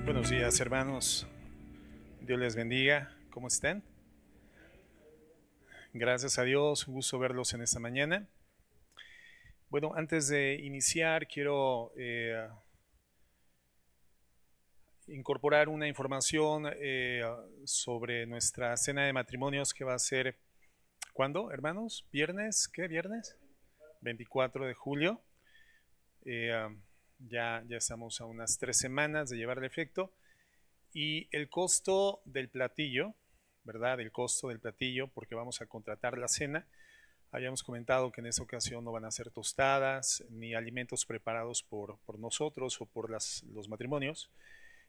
Buenos días, hermanos. Dios les bendiga. ¿Cómo están? Gracias a Dios, un gusto verlos en esta mañana. Bueno, antes de iniciar, quiero incorporar una información sobre nuestra cena de matrimonios que va a ser, ¿cuándo, hermanos? ¿Viernes? ¿Qué viernes? 24 de julio. Eh, ya estamos a unas 3 semanas de llevar el efecto. Y el costo del platillo, ¿verdad? El costo del platillo, porque vamos a contratar la cena. Habíamos comentado que en esta ocasión no van a ser tostadas ni alimentos preparados por nosotros o por los matrimonios,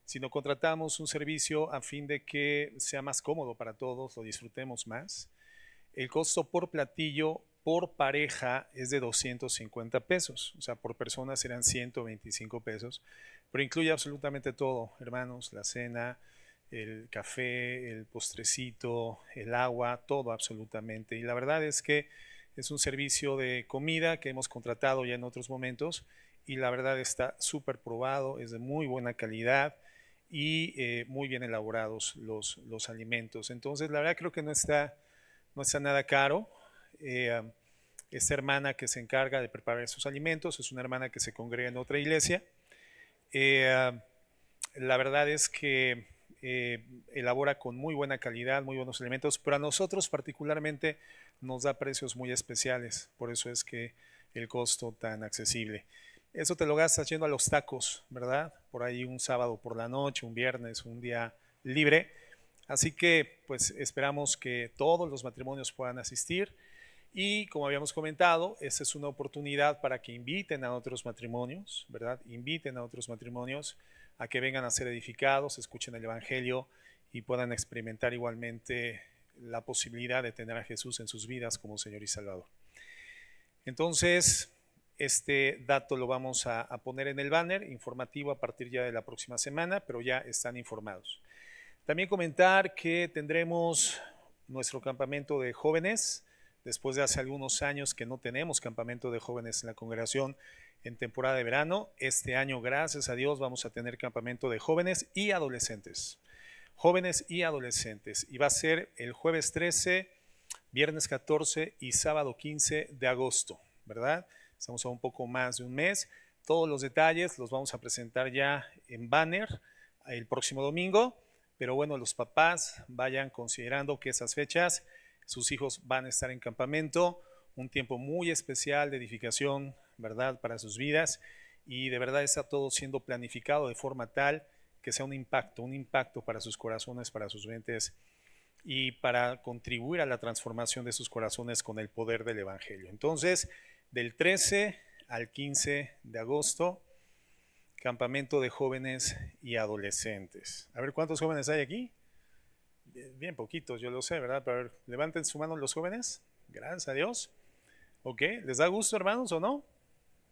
sino contratamos un servicio a fin de que sea más cómodo para todos, lo disfrutemos más. El costo por platillo por pareja es de 250 pesos, o sea, por persona serán 125 pesos, pero incluye absolutamente todo, hermanos, la cena, el café, el postrecito, el agua, todo absolutamente. Y la verdad es que es un servicio de comida que hemos contratado ya en otros momentos y la verdad está súper probado, es de muy buena calidad y muy bien elaborados los alimentos. Entonces, la verdad creo que no está nada caro. Eh, Esta hermana que se encarga de preparar esos alimentos es una hermana que se congrega en otra iglesia. Eh, la verdad es que elabora con muy buena calidad, muy buenos alimentos, pero a nosotros particularmente nos da precios muy especiales, por eso es que el costo tan accesible. Eso te lo gastas yendo a los tacos, ¿verdad? Por ahí un sábado por la noche, un viernes, un día libre. Así que pues esperamos que todos los matrimonios puedan asistir y como habíamos comentado, esta es una oportunidad para que inviten a otros matrimonios, ¿verdad? Inviten a otros matrimonios a que vengan a ser edificados, escuchen el Evangelio y puedan experimentar igualmente la posibilidad de tener a Jesús en sus vidas como Señor y Salvador. Entonces, este dato lo vamos a poner en el banner informativo a partir ya de la próxima semana, pero ya están informados. También comentar que tendremos nuestro campamento de jóvenes, después de hace algunos años que no tenemos campamento de jóvenes en la congregación en temporada de verano. Este año, gracias a Dios, vamos a tener campamento de jóvenes y adolescentes. Jóvenes y adolescentes. Y va a ser el jueves 13, viernes 14 y sábado 15 de agosto, ¿verdad? Estamos a un poco más de un mes. Todos los detalles los vamos a presentar ya en banner el próximo domingo. Pero bueno, los papás vayan considerando que esas fechas sus hijos van a estar en campamento, un tiempo muy especial de edificación, ¿verdad?, para sus vidas y de verdad está todo siendo planificado de forma tal que sea un impacto para sus corazones, para sus mentes y para contribuir a la transformación de sus corazones con el poder del Evangelio. Entonces, del 13 al 15 de agosto, campamento de jóvenes y adolescentes. A ver, ¿cuántos jóvenes hay aquí? Bien poquitos, yo lo sé, ¿verdad? Pero a ver, levanten su mano los jóvenes. Gracias a Dios. ¿Ok? ¿Les da gusto, hermanos, o no?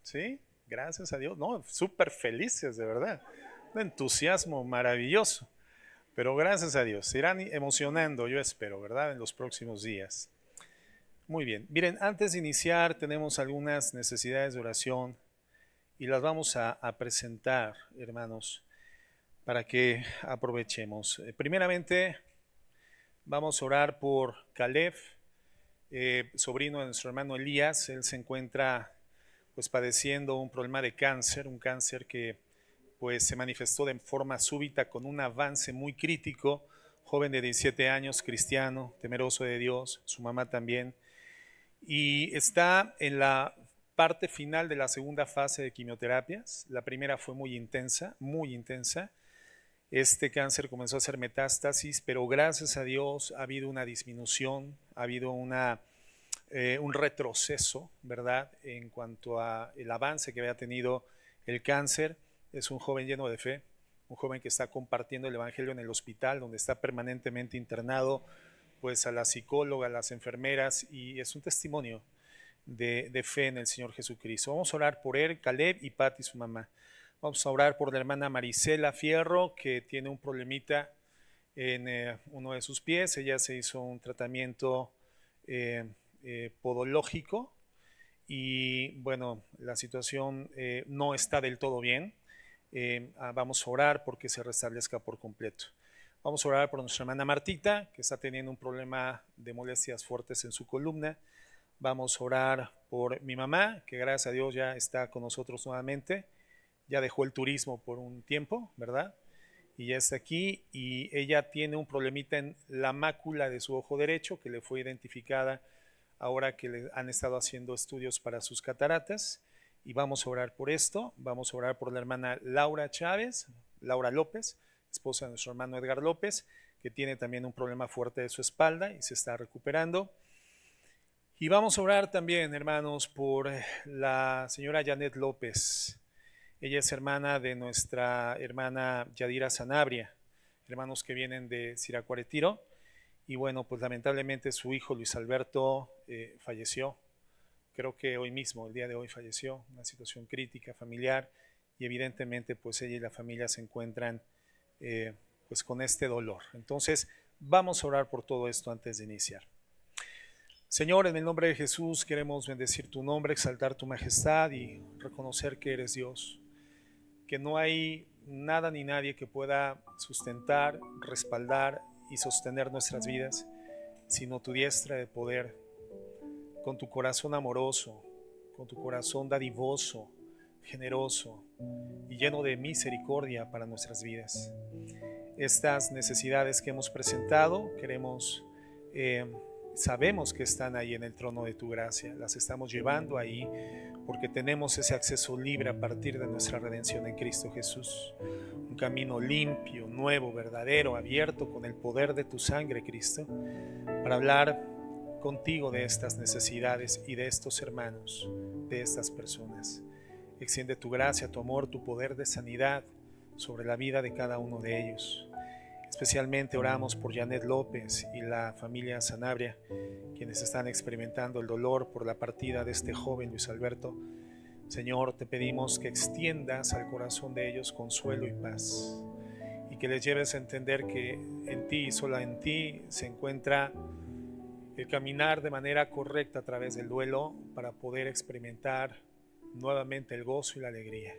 ¿Sí? Gracias a Dios. No, súper felices, de verdad. Un entusiasmo maravilloso. Pero gracias a Dios. Se irán emocionando, yo espero, ¿verdad? En los próximos días. Muy bien. Miren, antes de iniciar tenemos algunas necesidades de oración y las vamos a presentar, hermanos, para que aprovechemos. Primeramente, vamos a orar por Caleb, sobrino de nuestro hermano Elías. Él se encuentra pues padeciendo un problema de cáncer, un cáncer que pues se manifestó de forma súbita con un avance muy crítico. Joven de 17 años, cristiano, temeroso de Dios, su mamá también, y está en la parte final de la segunda fase de quimioterapias. La primera fue muy intensa, muy intensa. Este cáncer comenzó a hacer metástasis, pero gracias a Dios ha habido una disminución, ha habido un retroceso, ¿verdad? En cuanto a el avance que había tenido el cáncer. Es un joven lleno de fe, un joven que está compartiendo el Evangelio en el hospital, donde está permanentemente internado, pues a la psicóloga, a las enfermeras, y es un testimonio de fe en el Señor Jesucristo. Vamos a orar por él, Caleb y Patti, su mamá. Vamos a orar por la hermana Marisela Fierro, que tiene un problemita en uno de sus pies. Ella se hizo un tratamiento podológico y bueno, la situación no está del todo bien. Vamos a orar porque se restablezca por completo. Vamos a orar por nuestra hermana Martita, que está teniendo un problema de molestias fuertes en su columna. Vamos a orar por mi mamá, que gracias a Dios ya está con nosotros nuevamente. Ya dejó el turismo por un tiempo, ¿verdad? Y ya está aquí, y ella tiene un problemita en la mácula de su ojo derecho que le fue identificada ahora que le han estado haciendo estudios para sus cataratas. Y vamos a orar por esto. Vamos a orar por la hermana Laura López, esposa de nuestro hermano Edgar López, que tiene también un problema fuerte de su espalda y se está recuperando. Y vamos a orar también, hermanos, por la señora Janet López. Ella es hermana de nuestra hermana Yadira Sanabria, hermanos que vienen de Siracuaretiro. Y bueno, pues lamentablemente su hijo Luis Alberto falleció. Creo que hoy mismo, el día de hoy falleció, una situación crítica familiar, y evidentemente pues ella y la familia se encuentran pues con este dolor. Entonces vamos a orar por todo esto antes de iniciar. Señor, en el nombre de Jesús queremos bendecir tu nombre, exaltar tu majestad y reconocer que eres Dios, que no hay nada ni nadie que pueda sustentar, respaldar y sostener nuestras vidas, sino tu diestra de poder, con tu corazón amoroso, con tu corazón dadivoso, generoso y lleno de misericordia para nuestras vidas. Estas necesidades que hemos presentado, sabemos que están ahí en el trono de tu gracia, las estamos llevando ahí porque tenemos ese acceso libre a partir de nuestra redención en Cristo Jesús. Un camino limpio, nuevo, verdadero, abierto con el poder de tu sangre, Cristo, para hablar contigo de estas necesidades y de estos hermanos, de estas personas. Extiende tu gracia, tu amor, tu poder de sanidad sobre la vida de cada uno de ellos. Especialmente oramos por Janet López y la familia Sanabria, quienes están experimentando el dolor por la partida de este joven Luis Alberto. Señor, te pedimos que extiendas al corazón de ellos consuelo y paz, y que les lleves a entender que en ti y solo en ti se encuentra el caminar de manera correcta a través del duelo para poder experimentar nuevamente el gozo y la alegría.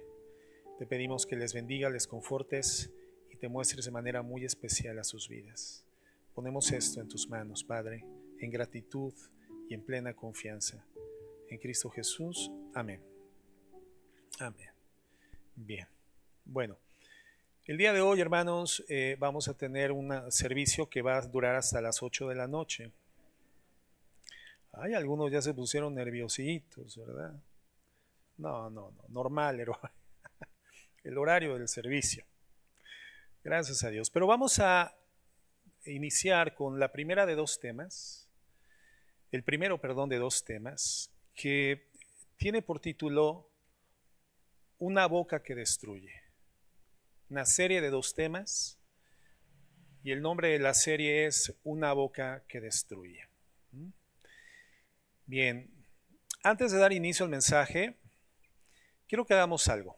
Te pedimos que les bendiga, les confortes y te muestres de manera muy especial a sus vidas. Ponemos esto en tus manos, Padre, en gratitud y en plena confianza. En Cristo Jesús. Amén. Amén. Bien. Bueno, el día de hoy, hermanos, vamos a tener un servicio que va a durar hasta las 8 de la noche. Hay algunos ya se pusieron nerviositos, ¿verdad? No, normal, el horario del servicio. Gracias a Dios. Pero vamos a iniciar con la primera de dos temas, el primero, perdón, de dos temas, que tiene por título Una boca que destruye. Una serie de dos temas, y el nombre de la serie es Una boca que destruye. Bien, antes de dar inicio al mensaje, quiero que hagamos algo.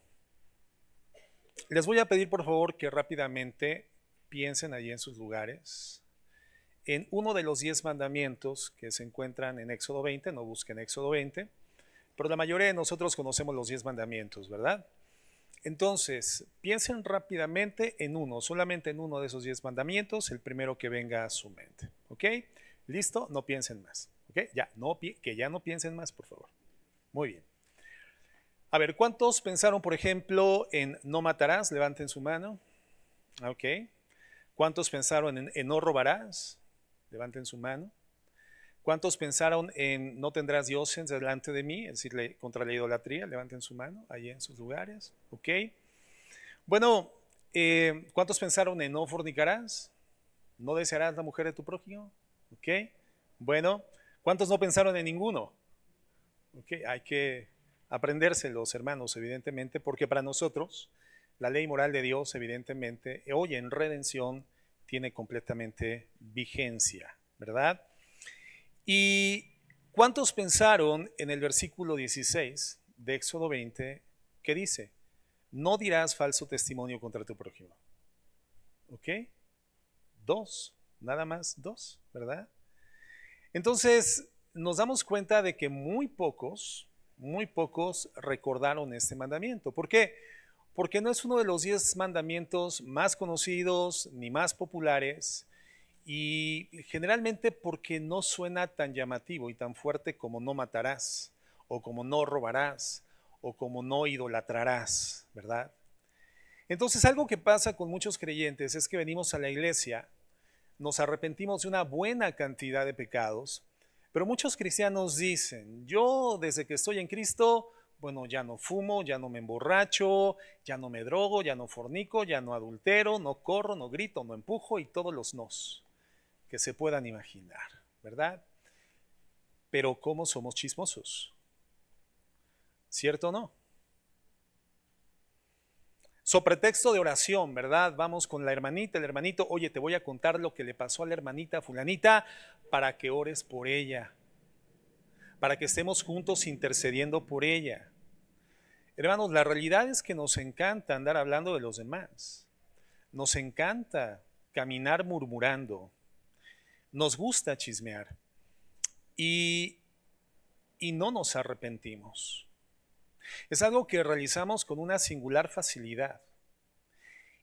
Les voy a pedir por favor que rápidamente piensen allí en sus lugares en uno de los 10 mandamientos que se encuentran en Éxodo 20, no busquen Éxodo 20, pero la mayoría de nosotros conocemos los 10 mandamientos, ¿verdad? Entonces, piensen rápidamente en uno, solamente en uno de esos 10 mandamientos, el primero que venga a su mente, ¿ok? ¿Listo? No piensen más, ¿ok? Que ya no piensen más, por favor. Muy bien. A ver, ¿cuántos pensaron, por ejemplo, en no matarás? Levanten su mano. Ok. ¿Cuántos pensaron en no robarás? Levanten su mano. ¿Cuántos pensaron en no tendrás dioses delante de mí? Es decir, contra la idolatría. Levanten su mano ahí en sus lugares. Ok. Bueno, ¿cuántos pensaron en no fornicarás? ¿No desearás la mujer de tu prójimo? Ok. Bueno, ¿cuántos no pensaron en ninguno? Ok, hay que aprendérselos, hermanos, evidentemente, porque para nosotros la ley moral de Dios, evidentemente, hoy en redención tiene completamente vigencia, ¿verdad? ¿Y cuántos pensaron en el versículo 16 de Éxodo 20 que dice, no dirás falso testimonio contra tu prójimo? ¿Ok? 2, nada más 2, ¿verdad? Entonces nos damos cuenta de que muy pocos recordaron este mandamiento. ¿Por qué? porque no es uno de los 10 mandamientos más conocidos ni más populares, y generalmente porque no suena tan llamativo y tan fuerte como no matarás, o como no robarás, o como no idolatrarás, ¿verdad? Entonces algo que pasa con muchos creyentes es que venimos a la iglesia, nos arrepentimos de una buena cantidad de pecados, pero muchos cristianos dicen, yo desde que estoy en Cristo, bueno, ya no fumo, ya no me emborracho, ya no me drogo, ya no fornico, ya no adultero, no corro, no grito, no empujo y todos los nos que se puedan imaginar, ¿verdad? Pero ¿cómo somos chismosos? ¿Cierto o no? So pretexto de oración, ¿verdad? Vamos con la hermanita, el hermanito, oye, te voy a contar lo que le pasó a la hermanita fulanita para que ores por ella, para que estemos juntos intercediendo por ella. Hermanos, la realidad es que nos encanta andar hablando de los demás. Nos encanta caminar murmurando. Nos gusta chismear. Y no nos arrepentimos. Es algo que realizamos con una singular facilidad.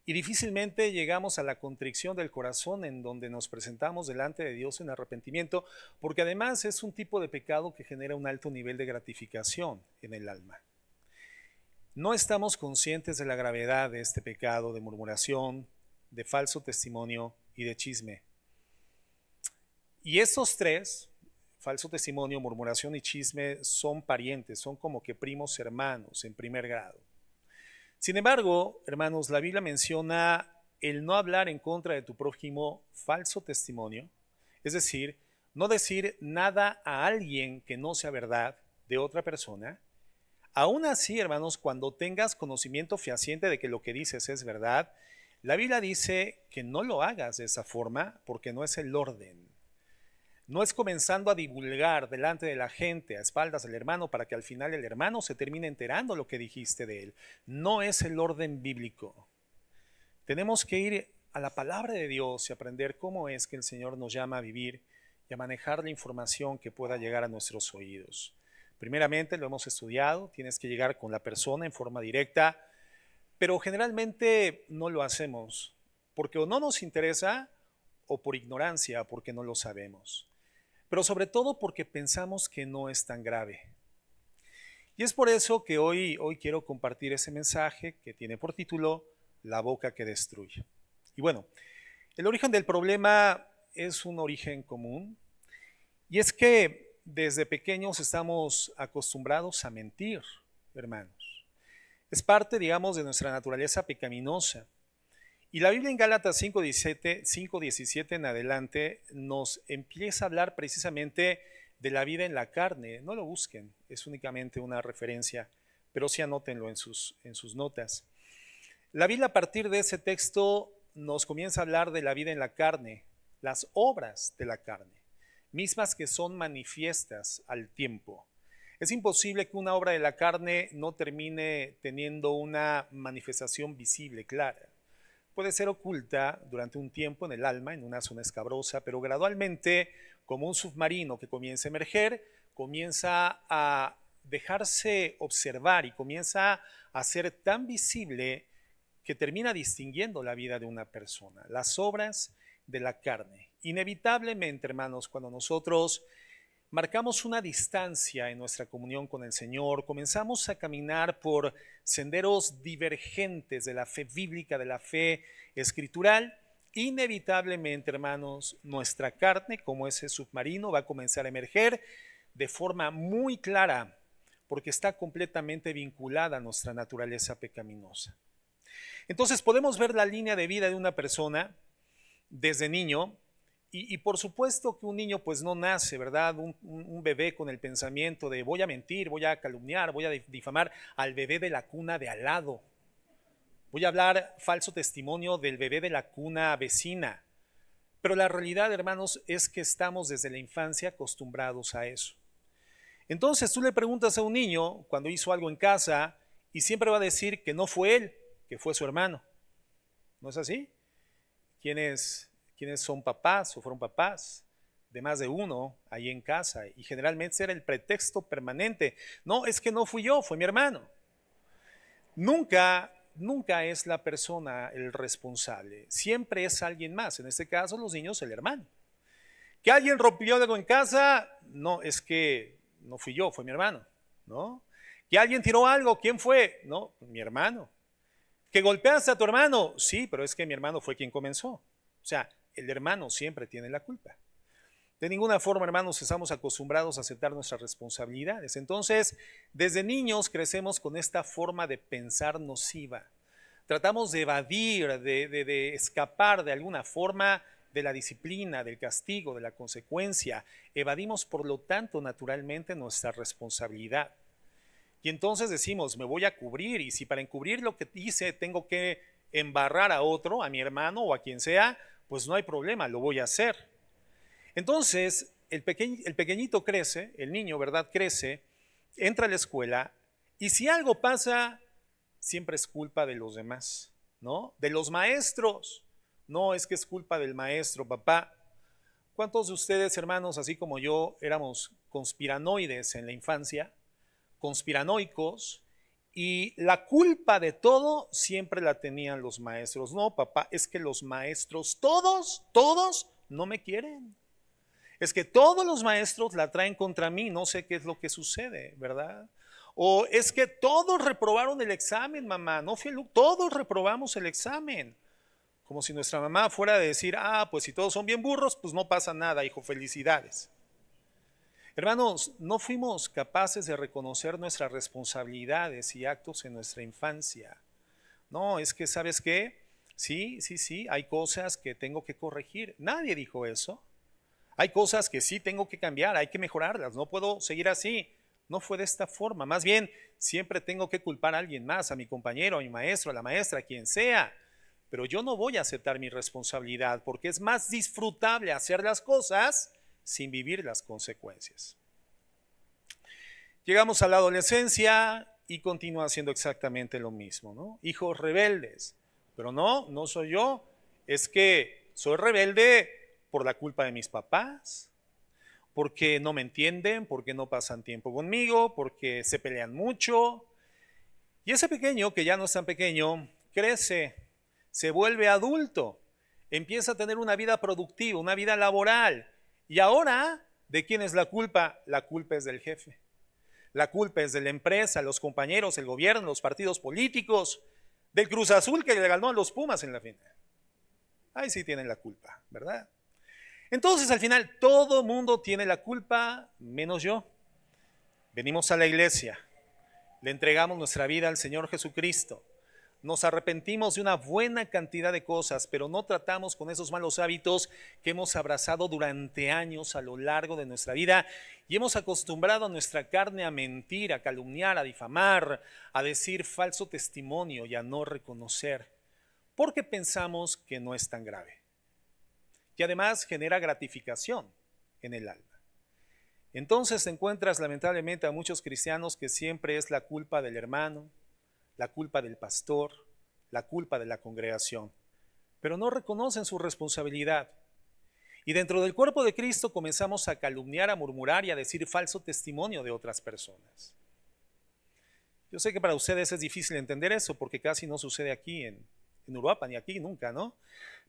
Y difícilmente llegamos a la contrición del corazón en donde nos presentamos delante de Dios en arrepentimiento, porque además es un tipo de pecado que genera un alto nivel de gratificación en el alma. No estamos conscientes de la gravedad de este pecado de murmuración, de falso testimonio y de chisme. Y estos tres, falso testimonio, murmuración y chisme, son parientes, son como que primos hermanos en primer grado. Sin embargo, hermanos, la Biblia menciona el no hablar en contra de tu prójimo falso testimonio, es decir, no decir nada a alguien que no sea verdad de otra persona. Aún así, hermanos, cuando tengas conocimiento fehaciente de que lo que dices es verdad, la Biblia dice que no lo hagas de esa forma porque no es el orden. No es comenzando a divulgar delante de la gente, a espaldas del hermano, para que al final el hermano se termine enterando lo que dijiste de él. No es el orden bíblico. Tenemos que ir a la palabra de Dios y aprender cómo es que el Señor nos llama a vivir y a manejar la información que pueda llegar a nuestros oídos. Primeramente, lo hemos estudiado, tienes que llegar con la persona en forma directa, pero generalmente no lo hacemos porque o no nos interesa o por ignorancia, porque no lo sabemos. Pero sobre todo porque pensamos que no es tan grave. Y es por eso que hoy quiero compartir ese mensaje que tiene por título La boca que destruye. Y bueno, el origen del problema es un origen común, y es que desde pequeños estamos acostumbrados a mentir, hermanos. Es parte, digamos, de nuestra naturaleza pecaminosa. Y la Biblia en Gálatas 5:17 en adelante nos empieza a hablar precisamente de la vida en la carne. No lo busquen, es únicamente una referencia, pero sí anótenlo en sus notas. La Biblia a partir de ese texto nos comienza a hablar de la vida en la carne, las obras de la carne, mismas que son manifiestas al tiempo. Es imposible que una obra de la carne no termine teniendo una manifestación visible, clara. Puede ser oculta durante un tiempo en el alma, en una zona escabrosa, pero gradualmente, como un submarino que comienza a emerger, comienza a dejarse observar y comienza a ser tan visible que termina distinguiendo la vida de una persona, las obras de la carne. Inevitablemente, hermanos, cuando nosotros marcamos una distancia en nuestra comunión con el Señor, comenzamos a caminar por senderos divergentes de la fe bíblica, de la fe escritural. Inevitablemente, hermanos, nuestra carne, como ese submarino, va a comenzar a emerger de forma muy clara, porque está completamente vinculada a nuestra naturaleza pecaminosa. Entonces podemos ver la línea de vida de una persona desde niño. Y por supuesto que un niño pues no nace, ¿verdad? Un bebé con el pensamiento de voy a mentir, voy a calumniar, voy a difamar al bebé de la cuna de al lado. Voy a hablar falso testimonio del bebé de la cuna vecina. Pero la realidad, hermanos, es que estamos desde la infancia acostumbrados a eso. Entonces tú le preguntas a un niño cuando hizo algo en casa y siempre va a decir que no fue él, que fue su hermano. ¿No es así? ¿Quiénes son papás o fueron papás de más de uno ahí en casa? Y generalmente era el pretexto permanente. No, es que no fui yo, fue mi hermano. Nunca nunca es la persona el responsable, siempre es alguien más, en este caso los niños, el hermano. Que alguien rompió algo en casa, no, es que no fui yo, fue mi hermano, ¿no? Que alguien tiró algo, ¿quién fue? No, mi hermano. ¿Que golpeaste a tu hermano? Sí, pero es que mi hermano fue quien comenzó. O sea, el hermano siempre tiene la culpa. De ninguna forma, hermanos, estamos acostumbrados a aceptar nuestras responsabilidades. Entonces, desde niños crecemos con esta forma de pensar nociva. Tratamos de evadir, de escapar de alguna forma de la disciplina, del castigo, de la consecuencia. Evadimos, por lo tanto, naturalmente nuestra responsabilidad. Y entonces decimos, me voy a cubrir, y si para encubrir lo que hice tengo que embarrar a otro, a mi hermano o a quien sea, pues no hay problema, lo voy a hacer. Entonces, el pequeñito crece, el niño, ¿verdad? Crece, entra a la escuela, y si algo pasa, siempre es culpa de los demás, ¿no? De los maestros. No, es que es culpa del maestro, papá. ¿Cuántos de ustedes, hermanos, así como yo, éramos conspiranoides en la infancia? Conspiranoicos, y la culpa de todo siempre la tenían los maestros. No, papá, es que los maestros, todos no me quieren. Es que todos los maestros la traen contra mí, no sé qué es lo que sucede, ¿verdad? O es que todos reprobaron el examen, mamá, no fui todos reprobamos el examen. Como si nuestra mamá fuera a decir, pues si todos son bien burros, pues no pasa nada, hijo, felicidades. Hermanos, no fuimos capaces de reconocer nuestras responsabilidades y actos en nuestra infancia. No, es que, ¿sabes qué? Sí, hay cosas que tengo que corregir. Nadie dijo eso. Hay cosas que sí tengo que cambiar, hay que mejorarlas, no puedo seguir así. No fue de esta forma, más bien siempre tengo que culpar a alguien más, a mi compañero, a mi maestro, a la maestra, a quien sea. Pero yo no voy a aceptar mi responsabilidad porque es más disfrutable hacer las cosas sin vivir las consecuencias. Llegamos a la adolescencia y continúa haciendo exactamente lo mismo, ¿no? Hijos rebeldes, pero no soy yo, es que soy rebelde por la culpa de mis papás, porque no me entienden, porque no pasan tiempo conmigo, porque se pelean mucho. Y ese pequeño, que ya no es tan pequeño, crece, se vuelve adulto, empieza a tener una vida productiva, una vida laboral. Y ahora, ¿de quién es la culpa? La culpa es del jefe. La culpa es de la empresa, los compañeros, el gobierno, los partidos políticos, del Cruz Azul que le ganó a los Pumas en la final. Ahí sí tienen la culpa, ¿verdad? Entonces, al final, todo mundo tiene la culpa, menos yo. Venimos a la iglesia, le entregamos nuestra vida al Señor Jesucristo, nos arrepentimos de una buena cantidad de cosas, pero no tratamos con esos malos hábitos que hemos abrazado durante años a lo largo de nuestra vida y hemos acostumbrado a nuestra carne a mentir, a calumniar, a difamar, a decir falso testimonio y a no reconocer, porque pensamos que no es tan grave. Y además genera gratificación en el alma. Entonces encuentras lamentablemente a muchos cristianos que siempre es la culpa del hermano, la culpa del pastor, la culpa de la congregación, pero no reconocen su responsabilidad. Y dentro del cuerpo de Cristo comenzamos a calumniar, a murmurar y a decir falso testimonio de otras personas. Yo sé que para ustedes es difícil entender eso porque casi no sucede aquí en Uruapan ni aquí nunca, ¿no?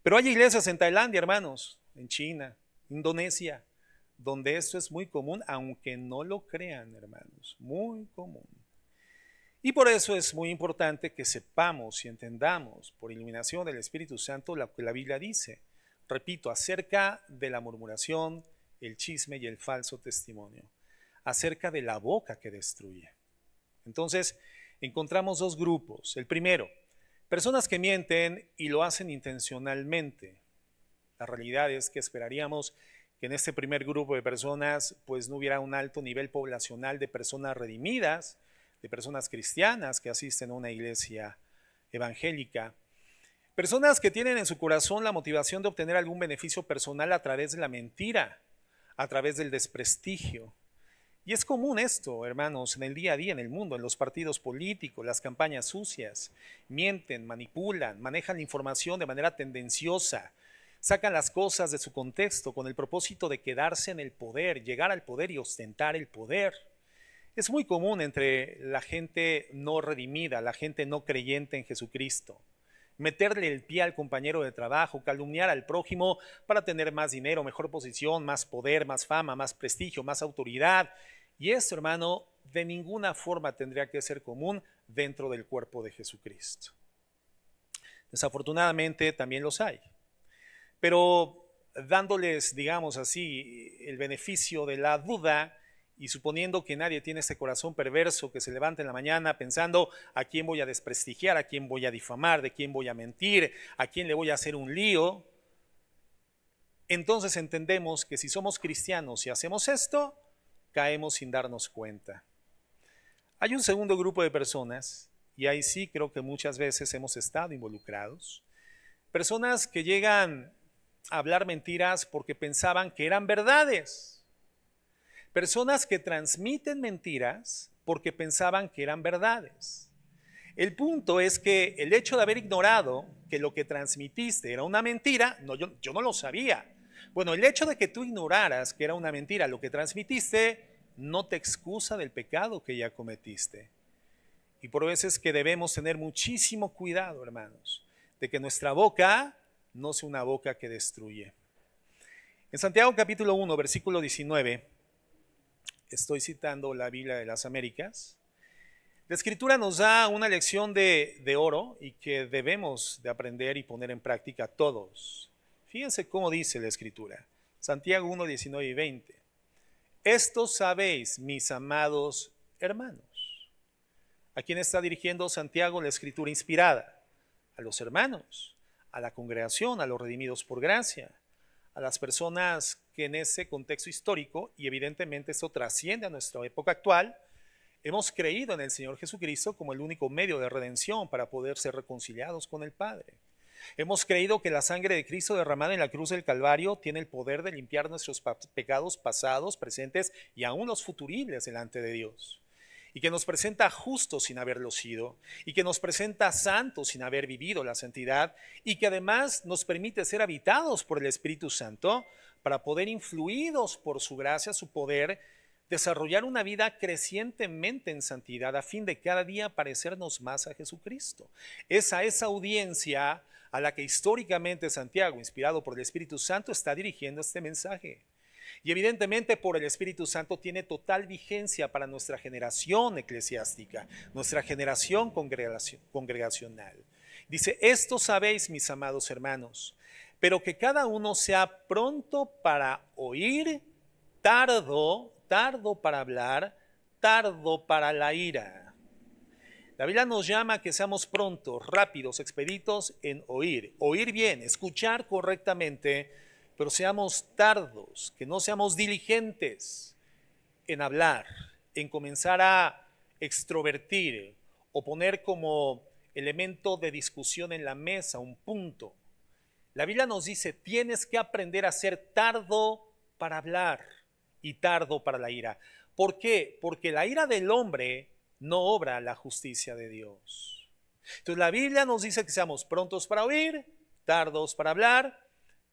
Pero hay iglesias en Tailandia, hermanos, en China, Indonesia, donde esto es muy común, aunque no lo crean, hermanos, muy común. Y por eso es muy importante que sepamos y entendamos, por iluminación del Espíritu Santo, lo que la Biblia dice. Repito, acerca de la murmuración, el chisme y el falso testimonio, acerca de la boca que destruye. Entonces, encontramos dos grupos. El primero, personas que mienten y lo hacen intencionalmente. La realidad es que esperaríamos que en este primer grupo de personas pues no hubiera un alto nivel poblacional de personas redimidas, de personas cristianas que asisten a una iglesia evangélica. Personas que tienen en su corazón la motivación de obtener algún beneficio personal a través de la mentira, a través del desprestigio. Y es común esto, hermanos, en el día a día, en el mundo, en los partidos políticos, las campañas sucias. Mienten, manipulan, manejan la información de manera tendenciosa, sacan las cosas de su contexto con el propósito de quedarse en el poder, llegar al poder y ostentar el poder. Es muy común entre la gente no redimida, la gente no creyente en Jesucristo. Meterle el pie al compañero de trabajo, calumniar al prójimo para tener más dinero, mejor posición, más poder, más fama, más prestigio, más autoridad. Y esto, hermano, de ninguna forma tendría que ser común dentro del cuerpo de Jesucristo. Desafortunadamente también los hay. Pero dándoles, digamos así, el beneficio de la duda y suponiendo que nadie tiene ese corazón perverso que se levanta en la mañana pensando a quién voy a desprestigiar, a quién voy a difamar, de quién voy a mentir, a quién le voy a hacer un lío, entonces entendemos que si somos cristianos y hacemos esto, caemos sin darnos cuenta. Hay un segundo grupo de personas, y ahí sí creo que muchas veces hemos estado involucrados, personas que llegan a hablar mentiras porque pensaban que eran verdades. Personas que transmiten mentiras porque pensaban que eran verdades. El punto es que el hecho de haber ignorado que lo que transmitiste era una mentira, no, yo no lo sabía. Bueno, el hecho de que tú ignoraras que era una mentira lo que transmitiste, no te excusa del pecado que ya cometiste. Y por eso es que debemos tener muchísimo cuidado, hermanos, de que nuestra boca no sea una boca que destruye. En Santiago capítulo 1, versículo 19, estoy citando la Biblia de las Américas, la Escritura nos da una lección de oro y que debemos de aprender y poner en práctica todos. Fíjense cómo dice la Escritura. Santiago 1, 19 y 20. Esto sabéis, mis amados hermanos. ¿A quién está dirigiendo Santiago la Escritura inspirada? A los hermanos, a la congregación, a los redimidos por gracia, a las personas que en ese contexto histórico, y evidentemente esto trasciende a nuestra época actual, hemos creído en el Señor Jesucristo como el único medio de redención para poder ser reconciliados con el Padre. Hemos creído que la sangre de Cristo derramada en la cruz del Calvario tiene el poder de limpiar nuestros pecados pasados, presentes y aún los futuribles delante de Dios. Y que nos presenta justos sin haberlo sido, y que nos presenta santos sin haber vivido la santidad, y que además nos permite ser habitados por el Espíritu Santo para poder, influidos por su gracia, su poder, desarrollar una vida crecientemente en santidad a fin de cada día parecernos más a Jesucristo. Es a esa audiencia a la que históricamente Santiago, inspirado por el Espíritu Santo, está dirigiendo este mensaje. Y evidentemente por el Espíritu Santo tiene total vigencia para nuestra generación eclesiástica, nuestra generación congregacional. Dice, esto sabéis, mis amados hermanos, pero que cada uno sea pronto para oír, tardo para hablar, tardo para la ira. La Biblia nos llama a que seamos prontos, rápidos, expeditos en oír bien, escuchar correctamente, pero seamos tardos, que no seamos diligentes en hablar, en comenzar a extrovertir o poner como elemento de discusión en la mesa un punto. La Biblia nos dice, tienes que aprender a ser tardo para hablar y tardo para la ira. ¿Por qué? Porque la ira del hombre no obra la justicia de Dios. Entonces la Biblia nos dice que seamos prontos para oír, tardos para hablar,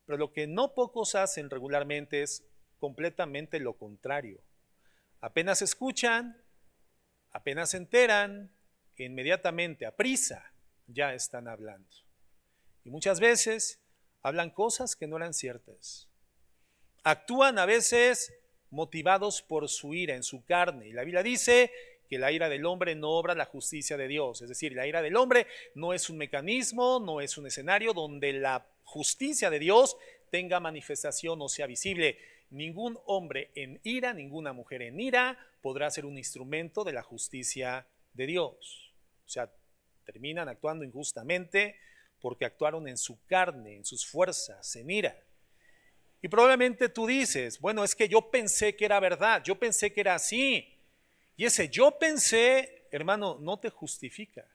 pero lo que no pocos hacen regularmente es completamente lo contrario. Apenas escuchan, apenas se enteran, inmediatamente, a prisa, ya están hablando. Y muchas veces hablan cosas que no eran ciertas. Actúan a veces motivados por su ira en su carne. Y la Biblia dice que la ira del hombre no obra la justicia de Dios. Es decir, la ira del hombre no es un mecanismo, no es un escenario donde la justicia de Dios tenga manifestación o sea visible. Ningún hombre en ira, ninguna mujer en ira podrá ser un instrumento de la justicia de Dios. O sea, terminan actuando injustamente porque actuaron en su carne, en sus fuerzas, en ira. Y probablemente tú dices, bueno, es que yo pensé que era verdad, yo pensé que era así. Y ese yo pensé, hermano, no te justifica.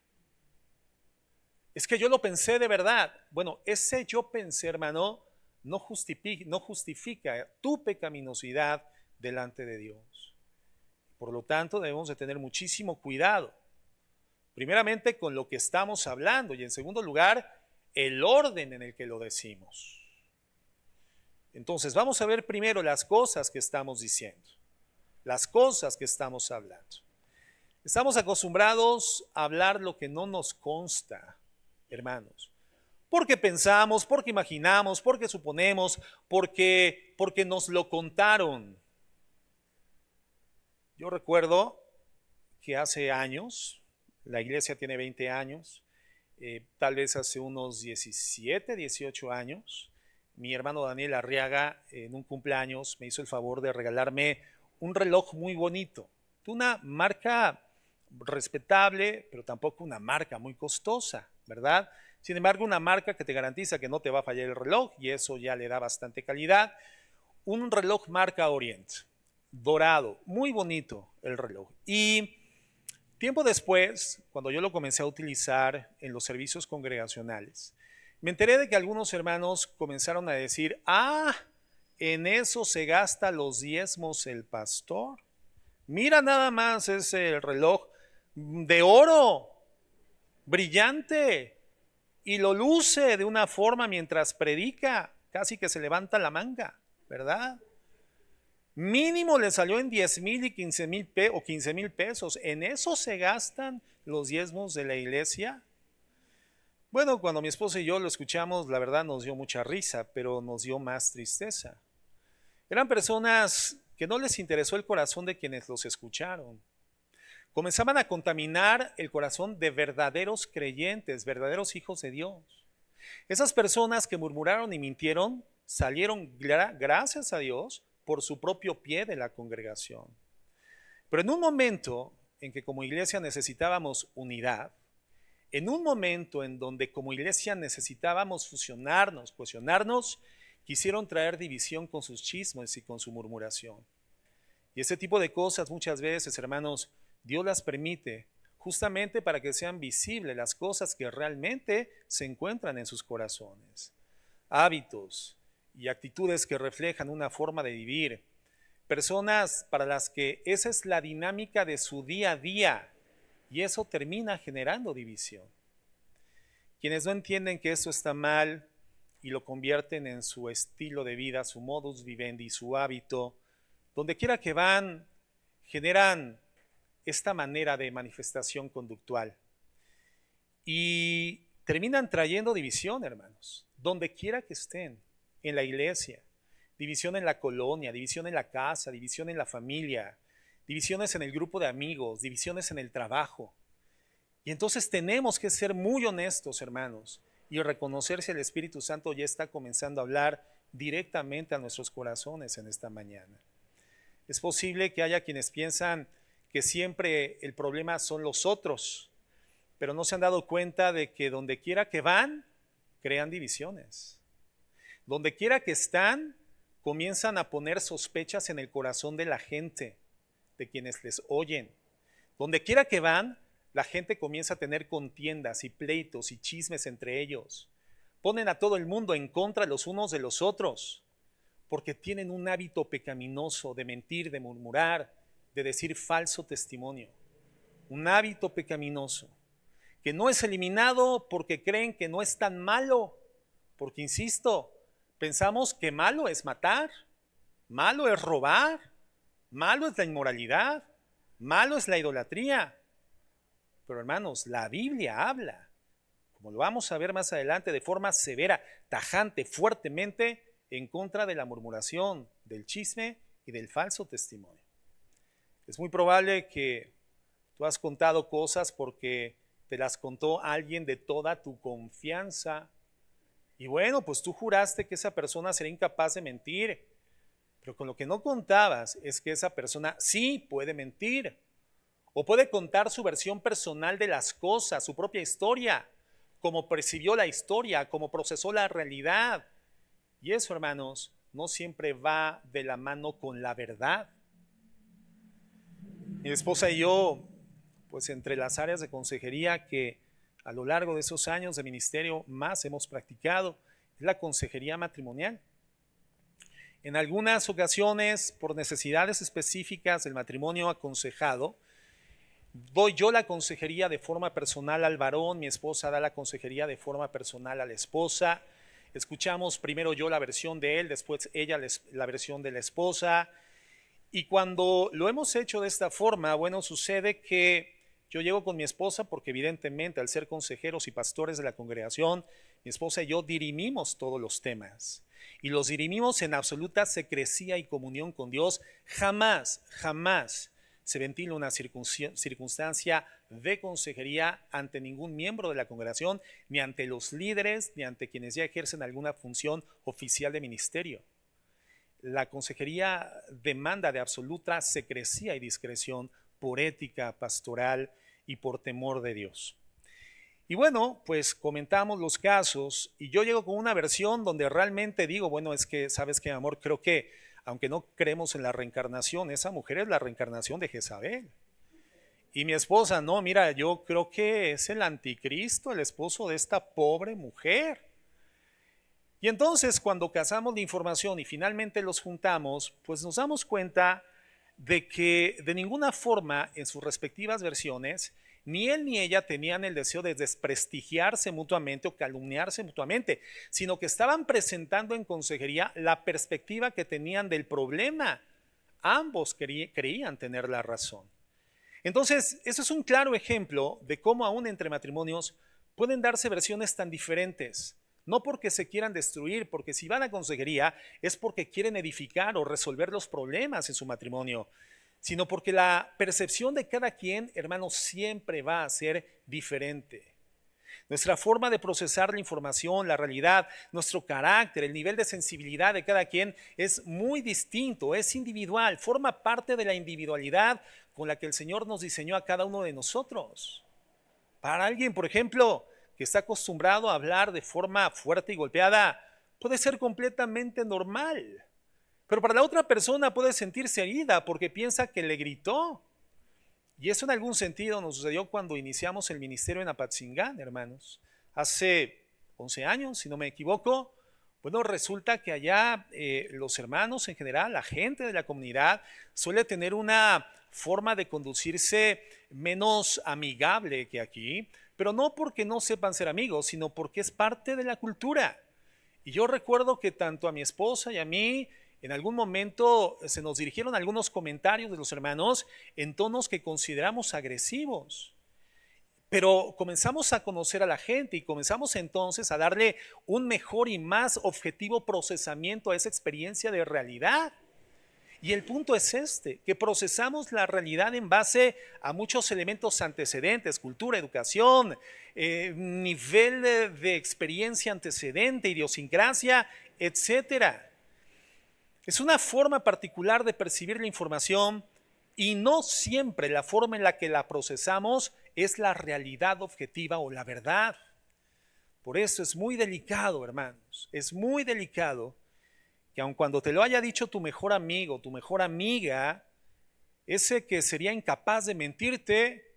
Es que yo lo pensé de verdad. Bueno, ese yo pensé, hermano, no justifica tu pecaminosidad delante de Dios. Por lo tanto, debemos de tener muchísimo cuidado. Primeramente con lo que estamos hablando y en segundo lugar, el orden en el que lo decimos. Entonces, vamos a ver primero las cosas que estamos diciendo. las cosas que estamos hablando. Estamos acostumbrados a hablar lo que no nos consta, hermanos. Porque pensamos, porque imaginamos, porque suponemos, porque nos lo contaron. Yo recuerdo que hace años, la iglesia tiene 20 años, tal vez hace unos 17, 18 años, mi hermano Daniel Arriaga en un cumpleaños me hizo el favor de regalarme un reloj muy bonito, de una marca respetable, pero tampoco una marca muy costosa, ¿verdad? Sin embargo, una marca que te garantiza que no te va a fallar el reloj y eso ya le da bastante calidad. Un reloj marca Orient, dorado, muy bonito el reloj. Y tiempo después, cuando yo lo comencé a utilizar en los servicios congregacionales, me enteré de que algunos hermanos comenzaron a decir, en eso se gasta los diezmos el pastor. Mira nada más ese reloj de oro, brillante, y lo luce de una forma mientras predica, casi que se levanta la manga, ¿verdad? Mínimo le salió en 10,000 y 15,000 pesos. ¿En eso se gastan los diezmos de la iglesia? Bueno, cuando mi esposa y yo lo escuchamos, la verdad nos dio mucha risa, pero nos dio más tristeza. Eran personas que no les interesó el corazón de quienes los escucharon. Comenzaban a contaminar el corazón de verdaderos creyentes, verdaderos hijos de Dios. Esas personas que murmuraron y mintieron salieron, gracias a Dios, por su propio pie de la congregación. Pero en un momento en que como iglesia necesitábamos unidad, en un momento en donde como iglesia necesitábamos fusionarnos, cohesionarnos, quisieron traer división con sus chismes y con su murmuración. Y ese tipo de cosas muchas veces, hermanos, Dios las permite justamente para que sean visibles las cosas que realmente se encuentran en sus corazones. Hábitos y actitudes que reflejan una forma de vivir. Personas para las que esa es la dinámica de su día a día y eso termina generando división. Quienes no entienden que eso está mal y lo convierten en su estilo de vida, su modus vivendi, su hábito, donde quiera que van, generan esta manera de manifestación conductual y terminan trayendo división, hermanos, donde quiera que estén, en la iglesia, división en la colonia, división en la casa, división en la familia, divisiones en el grupo de amigos, divisiones en el trabajo. Y entonces tenemos que ser muy honestos, hermanos, y reconocer si el Espíritu Santo ya está comenzando a hablar directamente a nuestros corazones en esta mañana. Es posible que haya quienes piensan que siempre el problema son los otros, pero no se han dado cuenta de que donde quiera que van, crean divisiones. Donde quiera que están, comienzan a poner sospechas en el corazón de la gente, de quienes les oyen. Donde quiera que van, la gente comienza a tener contiendas y pleitos y chismes entre ellos. Ponen a todo el mundo en contra los unos de los otros, porque tienen un hábito pecaminoso de mentir, de murmurar, de decir falso testimonio. Un hábito pecaminoso que no es eliminado porque creen que no es tan malo, porque insisto, pensamos que malo es matar, malo es robar, malo es la inmoralidad, malo es la idolatría. Pero hermanos, la Biblia habla, como lo vamos a ver más adelante, de forma severa, tajante, fuertemente, en contra de la murmuración, del chisme y del falso testimonio. Es muy probable que tú has contado cosas porque te las contó alguien de toda tu confianza. Y bueno, pues tú juraste que esa persona sería incapaz de mentir. Pero con lo que no contabas es que esa persona sí puede mentir. O puede contar su versión personal de las cosas, su propia historia, cómo percibió la historia, cómo procesó la realidad. Y eso, hermanos, no siempre va de la mano con la verdad. Mi esposa y yo, pues entre las áreas de consejería que a lo largo de esos años de ministerio más hemos practicado, es la consejería matrimonial. En algunas ocasiones, por necesidades específicas del matrimonio aconsejado, doy yo la consejería de forma personal al varón, mi esposa da la consejería de forma personal a la esposa. Escuchamos primero yo la versión de él, después ella la versión de la esposa. Y cuando lo hemos hecho de esta forma, bueno, sucede que yo llego con mi esposa porque evidentemente al ser consejeros y pastores de la congregación, mi esposa y yo dirimimos todos los temas. Y los dirimimos en absoluta secrecía y comunión con Dios. Jamás, jamás se ventila una circunstancia de consejería ante ningún miembro de la congregación, ni ante los líderes, ni ante quienes ya ejercen alguna función oficial de ministerio. La consejería demanda de absoluta secrecía y discreción por ética pastoral y por temor de Dios. Y bueno, pues comentamos los casos y yo llego con una versión donde realmente digo, bueno, es que, ¿sabes qué, amor? Creo que, aunque no creemos en la reencarnación, esa mujer es la reencarnación de Jezabel. Y mi esposa, no, mira, yo creo que es el anticristo, el esposo de esta pobre mujer. Y entonces cuando cazamos la información y finalmente los juntamos, pues nos damos cuenta de que de ninguna forma en sus respectivas versiones, ni él ni ella tenían el deseo de desprestigiarse mutuamente o calumniarse mutuamente, sino que estaban presentando en consejería la perspectiva que tenían del problema. Ambos creían tener la razón. Entonces, eso es un claro ejemplo de cómo aún entre matrimonios pueden darse versiones tan diferentes. No porque se quieran destruir, porque si van a consejería es porque quieren edificar o resolver los problemas en su matrimonio, sino porque la percepción de cada quien, hermanos, siempre va a ser diferente. Nuestra forma de procesar la información, la realidad, nuestro carácter, el nivel de sensibilidad de cada quien es muy distinto, es individual, forma parte de la individualidad con la que el Señor nos diseñó a cada uno de nosotros. Para alguien, por ejemplo, que está acostumbrado a hablar de forma fuerte y golpeada, puede ser completamente normal. Pero para la otra persona puede sentirse herida porque piensa que le gritó. Y eso en algún sentido nos sucedió cuando iniciamos el ministerio en Apatzingán, hermanos. Hace 11 años, si no me equivoco. Bueno, resulta que allá los hermanos en general, la gente de la comunidad, suele tener una forma de conducirse menos amigable que aquí, pero no porque no sepan ser amigos, sino porque es parte de la cultura. Y yo recuerdo que tanto a mi esposa y a mí en algún momento se nos dirigieron algunos comentarios de los hermanos en tonos que consideramos agresivos. Pero comenzamos a conocer a la gente y comenzamos entonces a darle un mejor y más objetivo procesamiento a esa experiencia de realidad. Y el punto es este, que procesamos la realidad en base a muchos elementos antecedentes, cultura, educación, nivel de experiencia antecedente, idiosincrasia, etcétera. Es una forma particular de percibir la información y no siempre la forma en la que la procesamos es la realidad objetiva o la verdad. Por eso es muy delicado, hermanos, es muy delicado que aun cuando te lo haya dicho tu mejor amigo, tu mejor amiga, ese que sería incapaz de mentirte,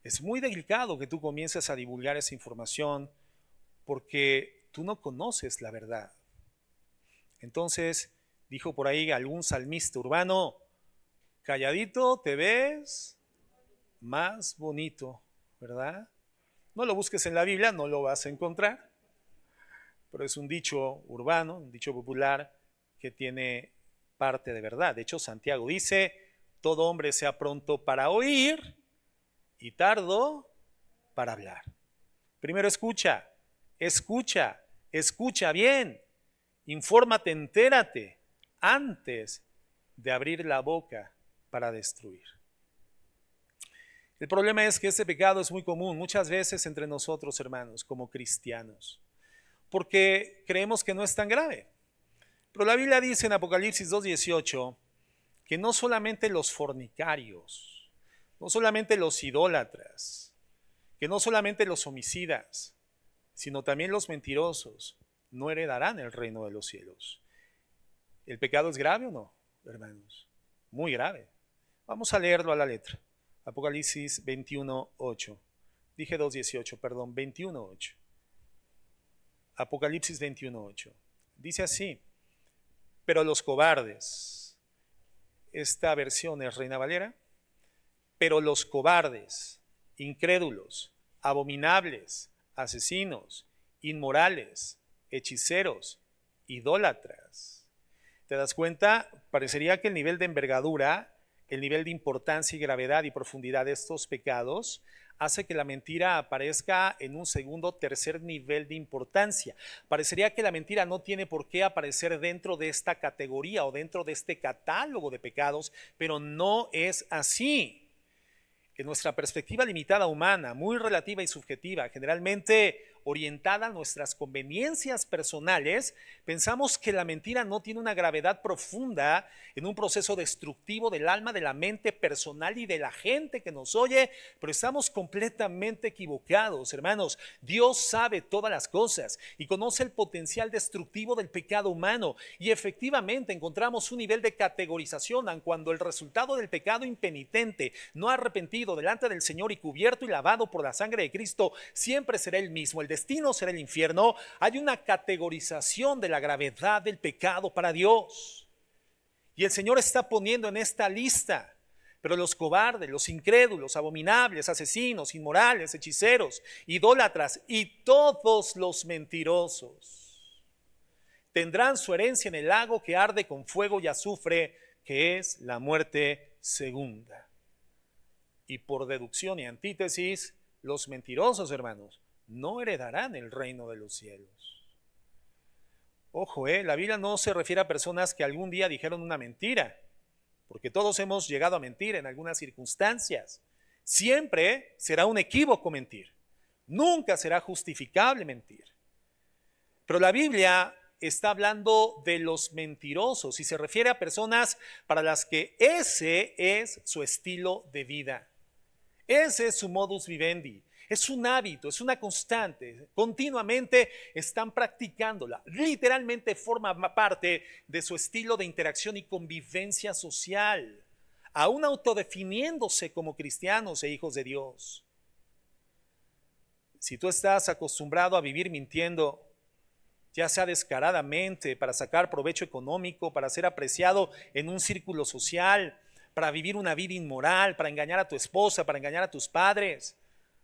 es muy delicado que tú comiences a divulgar esa información porque tú no conoces la verdad. Entonces, dijo por ahí algún salmista urbano, calladito te ves más bonito, ¿verdad? No lo busques en la Biblia, no lo vas a encontrar, pero es un dicho urbano, un dicho popular que tiene parte de verdad. De hecho, Santiago dice, todo hombre sea pronto para oír y tardo para hablar. Primero escucha, escucha, escucha bien, infórmate, entérate antes de abrir la boca para destruir. El problema es que este pecado es muy común muchas veces entre nosotros, hermanos, como cristianos, porque creemos que no es tan grave. Pero la Biblia dice en Apocalipsis 2:18 que no solamente los fornicarios, no solamente los idólatras, que no solamente los homicidas, sino también los mentirosos no heredarán el reino de los cielos. ¿El pecado es grave o no, hermanos? Muy grave. Vamos a leerlo a la letra. Apocalipsis 21:8. Dije 2:18, perdón, 21:8. Apocalipsis 21:8. Dice así, pero los cobardes, esta versión es Reina Valera, pero los cobardes, incrédulos, abominables, asesinos, inmorales, hechiceros, idólatras. ¿Te das cuenta? Parecería que el nivel de envergadura, el nivel de importancia y gravedad y profundidad de estos pecados hace que la mentira aparezca en un segundo o tercer nivel de importancia. Parecería que la mentira no tiene por qué aparecer dentro de esta categoría o dentro de este catálogo de pecados, pero no es así. En nuestra perspectiva limitada humana, muy relativa y subjetiva, generalmente orientada a nuestras conveniencias personales, pensamos que la mentira no tiene una gravedad profunda en un proceso destructivo del alma, de la mente personal y de la gente que nos oye, pero estamos completamente equivocados, hermanos. Dios sabe todas las cosas y conoce el potencial destructivo del pecado humano, y efectivamente encontramos un nivel de categorización aun cuando el resultado del pecado impenitente, no arrepentido delante del Señor y cubierto y lavado por la sangre de Cristo, siempre será el mismo. El destino será el infierno. Hay una categorización de la gravedad del pecado para Dios, y el Señor está poniendo en esta lista: pero los cobardes, los incrédulos, abominables, asesinos, inmorales, hechiceros, idólatras y todos los mentirosos tendrán su herencia en el lago que arde con fuego y azufre, que es la muerte segunda. Y por deducción y antítesis, los mentirosos, hermanos, no heredarán el reino de los cielos. Ojo, la Biblia no se refiere a personas que algún día dijeron una mentira, porque todos hemos llegado a mentir en algunas circunstancias. Siempre será un equívoco mentir, nunca será justificable mentir. Pero la Biblia está hablando de los mentirosos y se refiere a personas para las que ese es su estilo de vida. Ese es su modus vivendi, es un hábito, es una constante, continuamente están practicándola, literalmente forma parte de su estilo de interacción y convivencia social, aún autodefiniéndose como cristianos e hijos de Dios. Si tú estás acostumbrado a vivir mintiendo, ya sea descaradamente, para sacar provecho económico, para ser apreciado en un círculo social, para vivir una vida inmoral, para engañar a tu esposa, para engañar a tus padres,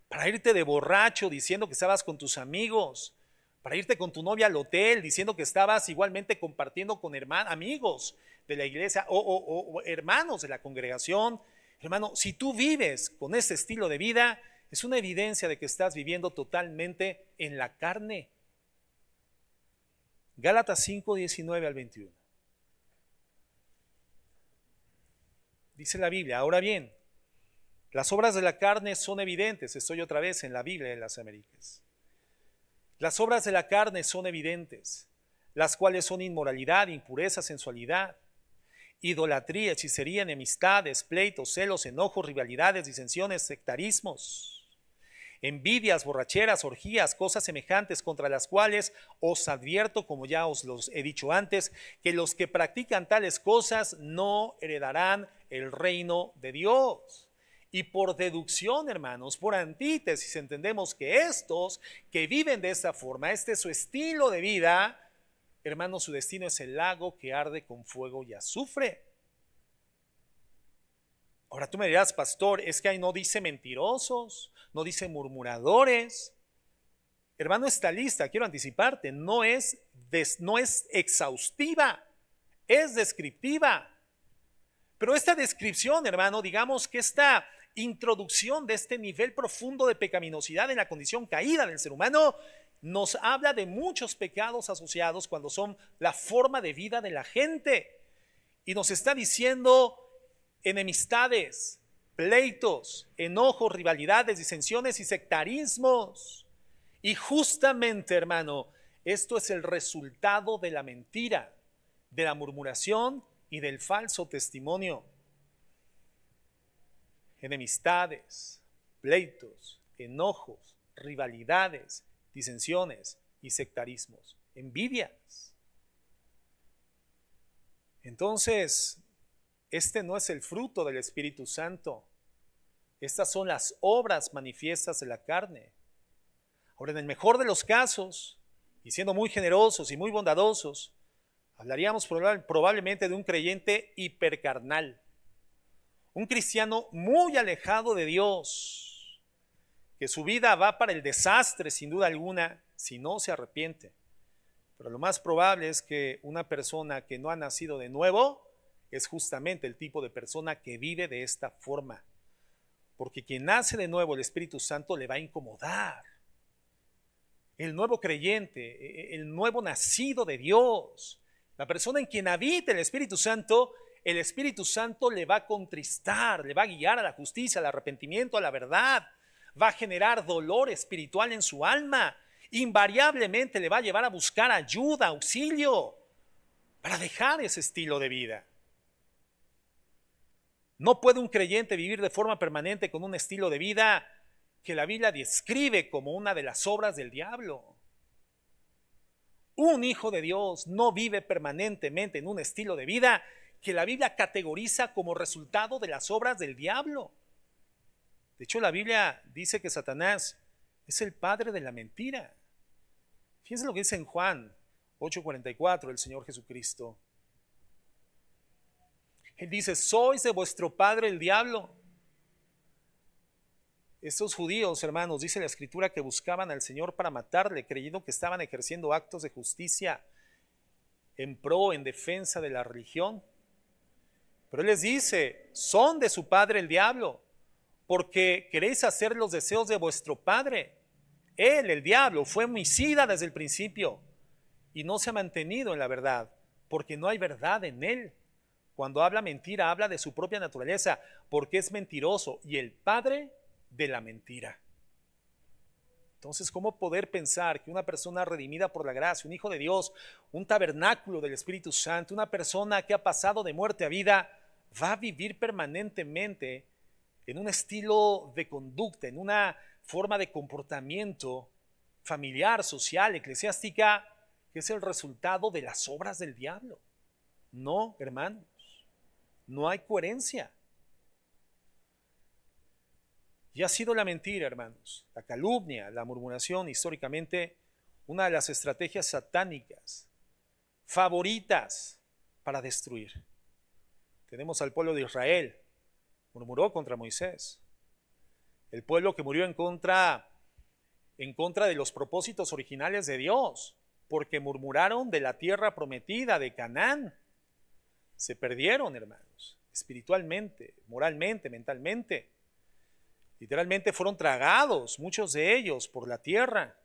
para irte de borracho diciendo que estabas con tus amigos, para irte con tu novia al hotel diciendo que estabas igualmente compartiendo con amigos de la iglesia o hermanos de la congregación. Hermano, si tú vives con ese estilo de vida, es una evidencia de que estás viviendo totalmente en la carne. Gálatas 5, 19 al 21. Dice la Biblia: ahora bien, las obras de la carne son evidentes. Estoy otra vez en la Biblia de las Américas. Las obras de la carne son evidentes, las cuales son inmoralidad, impureza, sensualidad, idolatría, hechicería, enemistades, pleitos, celos, enojos, rivalidades, disensiones, sectarismos, envidias, borracheras, orgías, cosas semejantes, contra las cuales os advierto, como ya os los he dicho antes, que los que practican tales cosas no heredarán el reino de Dios. Y por deducción, hermanos, por antítesis, entendemos que estos que viven de esta forma, este es su estilo de vida, hermanos, su destino es el lago que arde con fuego y azufre. Ahora tú me dirás: pastor, es que ahí no dice mentirosos, no dice murmuradores. Hermano, esta lista, quiero anticiparte, no es exhaustiva, es descriptiva. Pero esta descripción, hermano, digamos que esta introducción de este nivel profundo de pecaminosidad en la condición caída del ser humano, nos habla de muchos pecados asociados cuando son la forma de vida de la gente. Y nos está diciendo enemistades, pleitos, enojos, rivalidades, disensiones y sectarismos. Y justamente, hermano, esto es el resultado de la mentira, de la murmuración y del falso testimonio. Enemistades, pleitos, enojos, rivalidades, disensiones y sectarismos, envidias. Entonces, este no es el fruto del Espíritu Santo. Estas son las obras manifiestas de la carne. Ahora, en el mejor de los casos, y siendo muy generosos y muy bondadosos, hablaríamos probablemente de un creyente hipercarnal, un cristiano muy alejado de Dios, que su vida va para el desastre sin duda alguna si no se arrepiente. Pero lo más probable es que una persona que no ha nacido de nuevo es justamente el tipo de persona que vive de esta forma. Porque quien nace de nuevo, el Espíritu Santo le va a incomodar. El nuevo creyente, el nuevo nacido de Dios, la persona en quien habita el Espíritu Santo le va a contristar, le va a guiar a la justicia, al arrepentimiento, a la verdad, va a generar dolor espiritual en su alma, invariablemente le va a llevar a buscar ayuda, auxilio, para dejar ese estilo de vida. No puede un creyente vivir de forma permanente con un estilo de vida que la Biblia describe como una de las obras del diablo. Un hijo de Dios no vive permanentemente en un estilo de vida que la Biblia categoriza como resultado de las obras del diablo. De hecho, la Biblia dice que Satanás es el padre de la mentira. Fíjense lo que dice en Juan 8:44 el Señor Jesucristo. Él dice: sois de vuestro padre el diablo. Estos judíos, hermanos, dice la Escritura, que buscaban al Señor para matarle, creyendo que estaban ejerciendo actos de justicia en defensa de la religión. Pero Él les dice: son de su padre el diablo, porque queréis hacer los deseos de vuestro padre. Él, el diablo, fue homicida desde el principio y no se ha mantenido en la verdad, porque no hay verdad en él. Cuando habla mentira, habla de su propia naturaleza, porque es mentiroso y el padre de la mentira. Entonces, ¿cómo poder pensar que una persona redimida por la gracia, un hijo de Dios, un tabernáculo del Espíritu Santo, una persona que ha pasado de muerte a vida, va a vivir permanentemente en un estilo de conducta, en una forma de comportamiento familiar, social, eclesiástica, que es el resultado de las obras del diablo? No, hermanos, no hay coherencia. Y ha sido la mentira, hermanos, la calumnia, la murmuración, históricamente una de las estrategias satánicas favoritas para destruir. Tenemos al pueblo de Israel, murmuró contra Moisés. El pueblo que murió en contra de los propósitos originales de Dios, porque murmuraron de la tierra prometida de Canaán. Se perdieron, hermanos, espiritualmente, moralmente, mentalmente. Literalmente fueron tragados, muchos de ellos, por la tierra,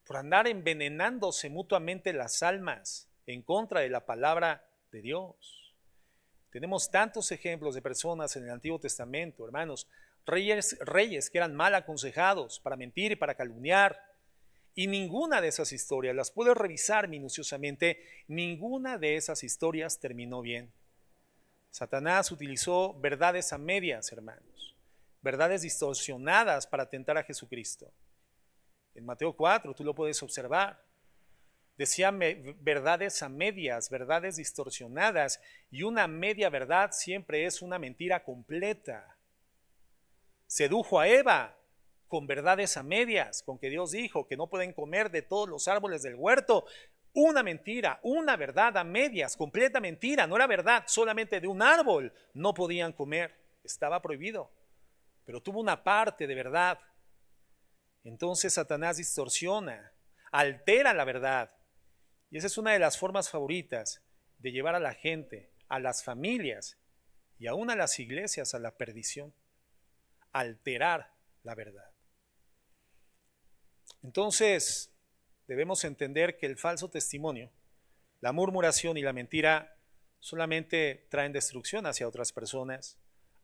por andar envenenándose mutuamente las almas en contra de la palabra de Dios. Tenemos tantos ejemplos de personas en el Antiguo Testamento, hermanos, reyes que eran mal aconsejados para mentir y para calumniar, y ninguna de esas historias, las puedes revisar minuciosamente, ninguna de esas historias terminó bien. Satanás utilizó verdades a medias, hermanos, verdades distorsionadas para tentar a Jesucristo. En Mateo 4 tú lo puedes observar. Decía verdades a medias, verdades distorsionadas, y una media verdad siempre es una mentira completa. Sedujo a Eva con verdades a medias, con que Dios dijo que no pueden comer de todos los árboles del huerto. Una mentira, una verdad a medias, completa mentira. No era verdad, solamente de un árbol no podían comer, estaba prohibido, pero tuvo una parte de verdad. Entonces Satanás distorsiona, altera la verdad, y esa es una de las formas favoritas de llevar a la gente, a las familias y aún a las iglesias a la perdición: alterar la verdad. Entonces debemos entender que el falso testimonio, la murmuración y la mentira solamente traen destrucción hacia otras personas,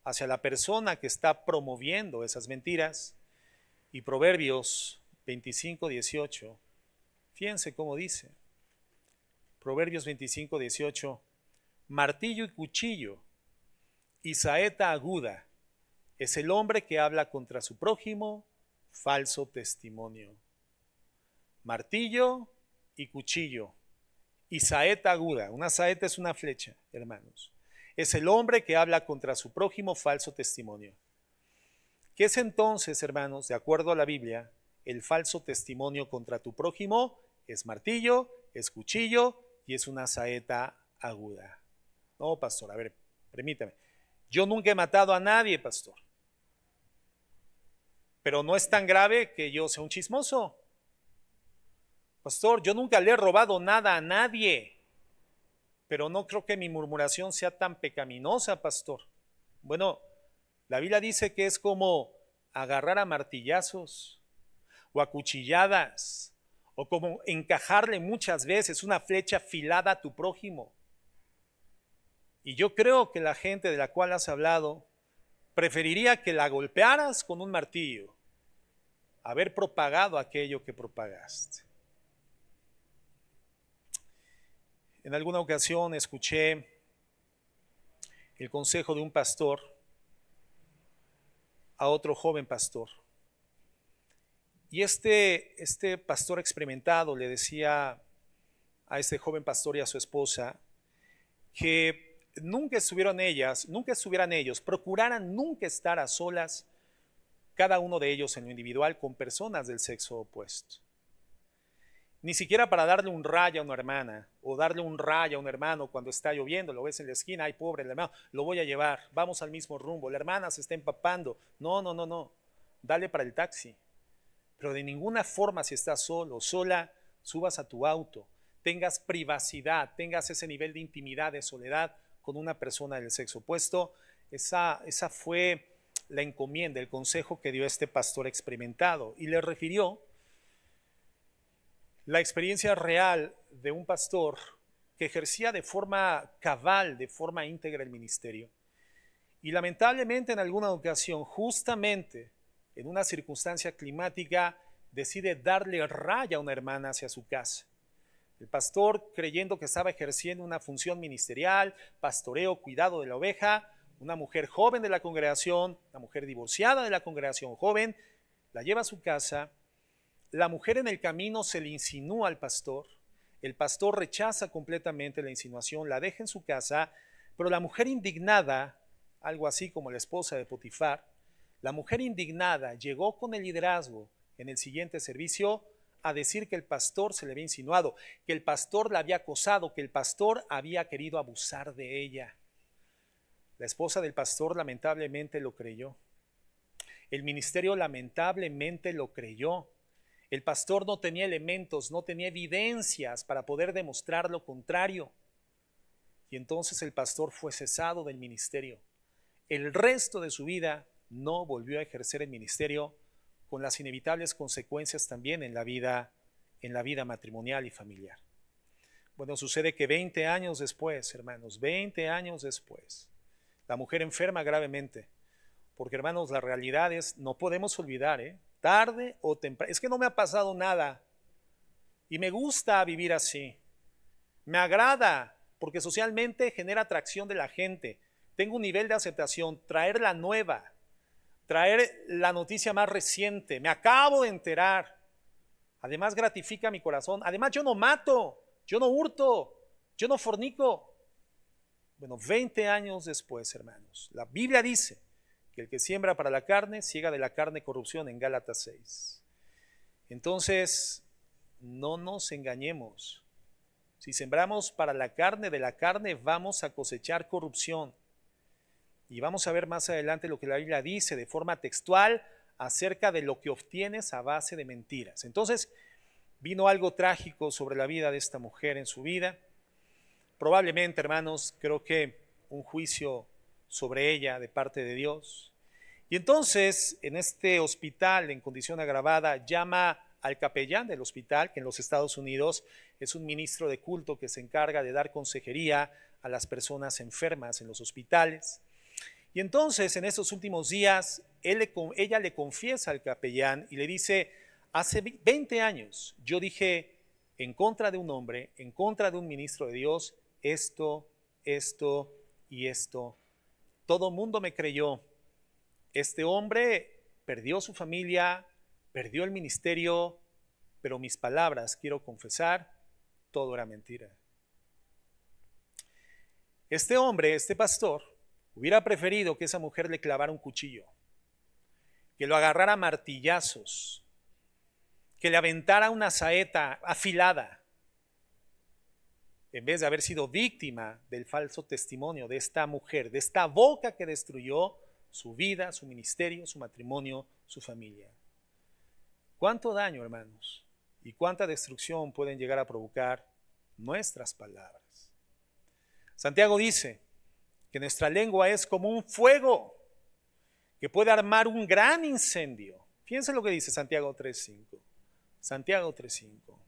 hacia la persona que está promoviendo esas mentiras. Y Proverbios 25:18, fíjense cómo dice. Proverbios 25:18: martillo y cuchillo y saeta aguda es el hombre que habla contra su prójimo, falso testimonio. Martillo y cuchillo y saeta aguda. Una saeta es una flecha, hermanos. Es el hombre que habla contra su prójimo, falso testimonio. ¿Qué es entonces, hermanos, de acuerdo a la Biblia, el falso testimonio contra tu prójimo? Es martillo, es cuchillo y es una saeta aguda. No, pastor, a ver, permítame. Yo nunca he matado a nadie, pastor. Pero no es tan grave que yo sea un chismoso. Pastor, yo nunca le he robado nada a nadie, pero no creo que mi murmuración sea tan pecaminosa, pastor. Bueno, la Biblia dice que es como agarrar a martillazos o a cuchilladas o como encajarle muchas veces una flecha afilada a tu prójimo. Y yo creo que la gente de la cual has hablado preferiría que la golpearas con un martillo, haber propagado aquello que propagaste. En alguna ocasión escuché el consejo de un pastor a otro joven pastor. Y este pastor experimentado le decía a este joven pastor y a su esposa que nunca estuvieran ellos, procuraran nunca estar a solas, cada uno de ellos en lo individual, con personas del sexo opuesto. Ni siquiera para darle un rayo a una hermana o darle un rayo a un hermano cuando está lloviendo, lo ves en la esquina, ay pobre el hermano, lo voy a llevar, vamos al mismo rumbo, la hermana se está empapando. No, dale para el taxi. Pero de ninguna forma, si estás solo, sola, subas a tu auto, tengas privacidad, tengas ese nivel de intimidad, de soledad con una persona del sexo opuesto. Esa fue la encomienda, el consejo que dio este pastor experimentado, y le refirió la experiencia real de un pastor que ejercía de forma cabal, de forma íntegra el ministerio. Y lamentablemente en alguna ocasión, justamente en una circunstancia climática, decide darle raya a una hermana hacia su casa. El pastor, creyendo que estaba ejerciendo una función ministerial, pastoreo, cuidado de la oveja, una mujer joven de la congregación, una mujer divorciada de la congregación joven, la lleva a su casa. La mujer en el camino se le insinúa al pastor. El pastor rechaza completamente la insinuación, la deja en su casa, pero la mujer indignada, algo así como la esposa de Potifar, la mujer indignada llegó con el liderazgo en el siguiente servicio a decir que el pastor se le había insinuado, que el pastor la había acosado, que el pastor había querido abusar de ella. La esposa del pastor lamentablemente lo creyó. El ministerio lamentablemente lo creyó. El pastor no tenía elementos, no tenía evidencias para poder demostrar lo contrario. Y entonces el pastor fue cesado del ministerio. El resto de su vida no volvió a ejercer el ministerio, con las inevitables consecuencias también en la vida matrimonial y familiar. Bueno, sucede que 20 años después, hermanos, 20 años después, la mujer enferma gravemente, porque hermanos, la realidad es, no podemos olvidar, tarde o temprano, es que no me ha pasado nada y me gusta vivir así, me agrada, porque socialmente genera atracción de la gente, tengo un nivel de aceptación, traer la nueva, traer la noticia más reciente, me acabo de enterar, además gratifica mi corazón, además yo no mato, yo no hurto, yo no fornico. Bueno, 20 años después, hermanos, la Biblia dice que el que siembra para la carne, siega de la carne corrupción, en Gálatas 6. Entonces, no nos engañemos. Si sembramos para la carne, de la carne vamos a cosechar corrupción. Y vamos a ver más adelante lo que la Biblia dice de forma textual acerca de lo que obtienes a base de mentiras. Entonces, vino algo trágico sobre la vida de esta mujer en su vida. Probablemente, hermanos, creo que un juicio sobre ella de parte de Dios. Y entonces, en este hospital en condición agravada, llama al capellán del hospital, que en los Estados Unidos es un ministro de culto que se encarga de dar consejería a las personas enfermas en los hospitales. Y entonces, en estos últimos días, ella le confiesa al capellán y le dice, hace 20 años yo dije en contra de un hombre, en contra de un ministro de Dios, esto y esto. Todo mundo me creyó. Este hombre perdió su familia, perdió el ministerio, pero mis palabras, quiero confesar, todo era mentira. Este hombre, este pastor, hubiera preferido que esa mujer le clavara un cuchillo, que lo agarrara a martillazos, que le aventara una saeta afilada, en vez de haber sido víctima del falso testimonio de esta mujer, de esta boca que destruyó su vida, su ministerio, su matrimonio, su familia. ¿Cuánto daño, hermanos? y cuánta destrucción pueden llegar a provocar nuestras palabras. Santiago dice que nuestra lengua es como un fuego que puede armar un gran incendio. Fíjense lo que dice Santiago 3:5. Santiago 3:5.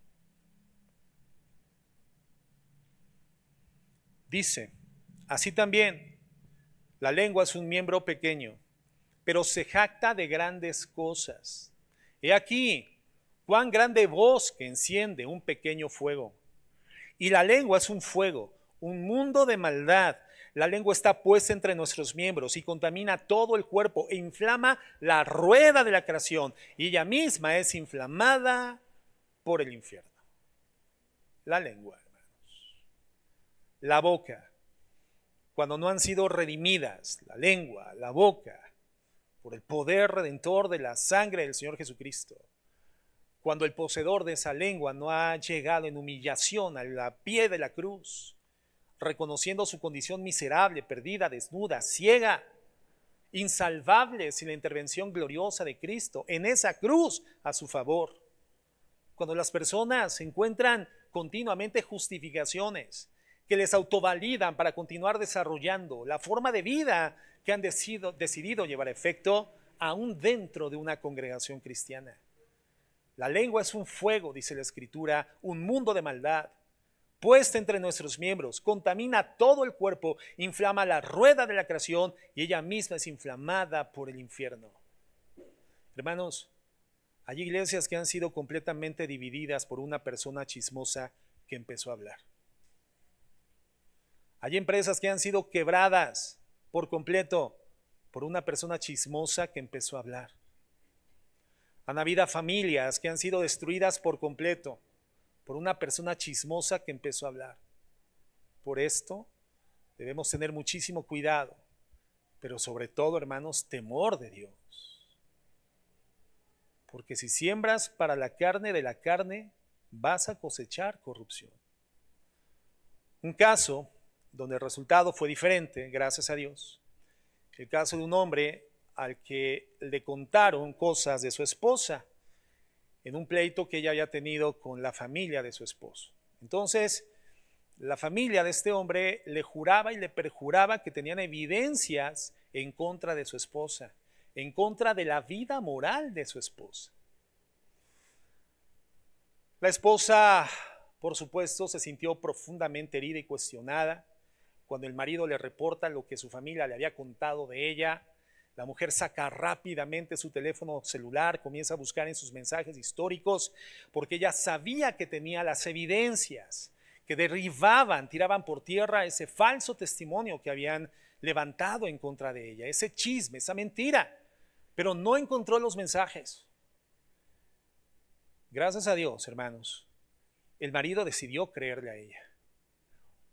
Dice, así también, la lengua es un miembro pequeño, pero se jacta de grandes cosas. He aquí, cuán grande bosque enciende un pequeño fuego. Y la lengua es un fuego, un mundo de maldad. La lengua está puesta entre nuestros miembros y contamina todo el cuerpo e inflama la rueda de la creación. Y ella misma es inflamada por el infierno. La lengua, hermanos. La boca, cuando no han sido redimidas, la lengua, la boca, por el poder redentor de la sangre del Señor Jesucristo. Cuando el poseedor de esa lengua no ha llegado en humillación al pie de la cruz, reconociendo su condición miserable, perdida, desnuda, ciega, insalvable sin la intervención gloriosa de Cristo en esa cruz a su favor. Cuando las personas encuentran continuamente justificaciones que les autovalidan para continuar desarrollando la forma de vida que han decidido llevar a efecto aún dentro de una congregación cristiana. La lengua es un fuego, dice la Escritura, un mundo de maldad, puesta entre nuestros miembros, contamina todo el cuerpo, inflama la rueda de la creación y ella misma es inflamada por el infierno. Hermanos, hay iglesias que han sido completamente divididas por una persona chismosa que empezó a hablar. Hay empresas que han sido quebradas por completo por una persona chismosa que empezó a hablar. Han habido familias que han sido destruidas por completo por una persona chismosa que empezó a hablar. Por esto debemos tener muchísimo cuidado, pero sobre todo, hermanos, temor de Dios. Porque si siembras para la carne de la carne, vas a cosechar corrupción. Un caso donde el resultado fue diferente, gracias a Dios. El caso de un hombre al que le contaron cosas de su esposa en un pleito que ella había tenido con la familia de su esposo. Entonces, la familia de este hombre le juraba y le perjuraba que tenían evidencias en contra de su esposa, en contra de la vida moral de su esposa. La esposa, por supuesto, se sintió profundamente herida y cuestionada cuando el marido le reporta lo que su familia le había contado de ella. La mujer saca rápidamente su teléfono celular, comienza a buscar en sus mensajes históricos, porque ella sabía que tenía las evidencias que derribaban, tiraban por tierra ese falso testimonio que habían levantado en contra de ella, ese chisme, esa mentira, pero no encontró los mensajes. Gracias a Dios, hermanos, el marido decidió creerle a ella.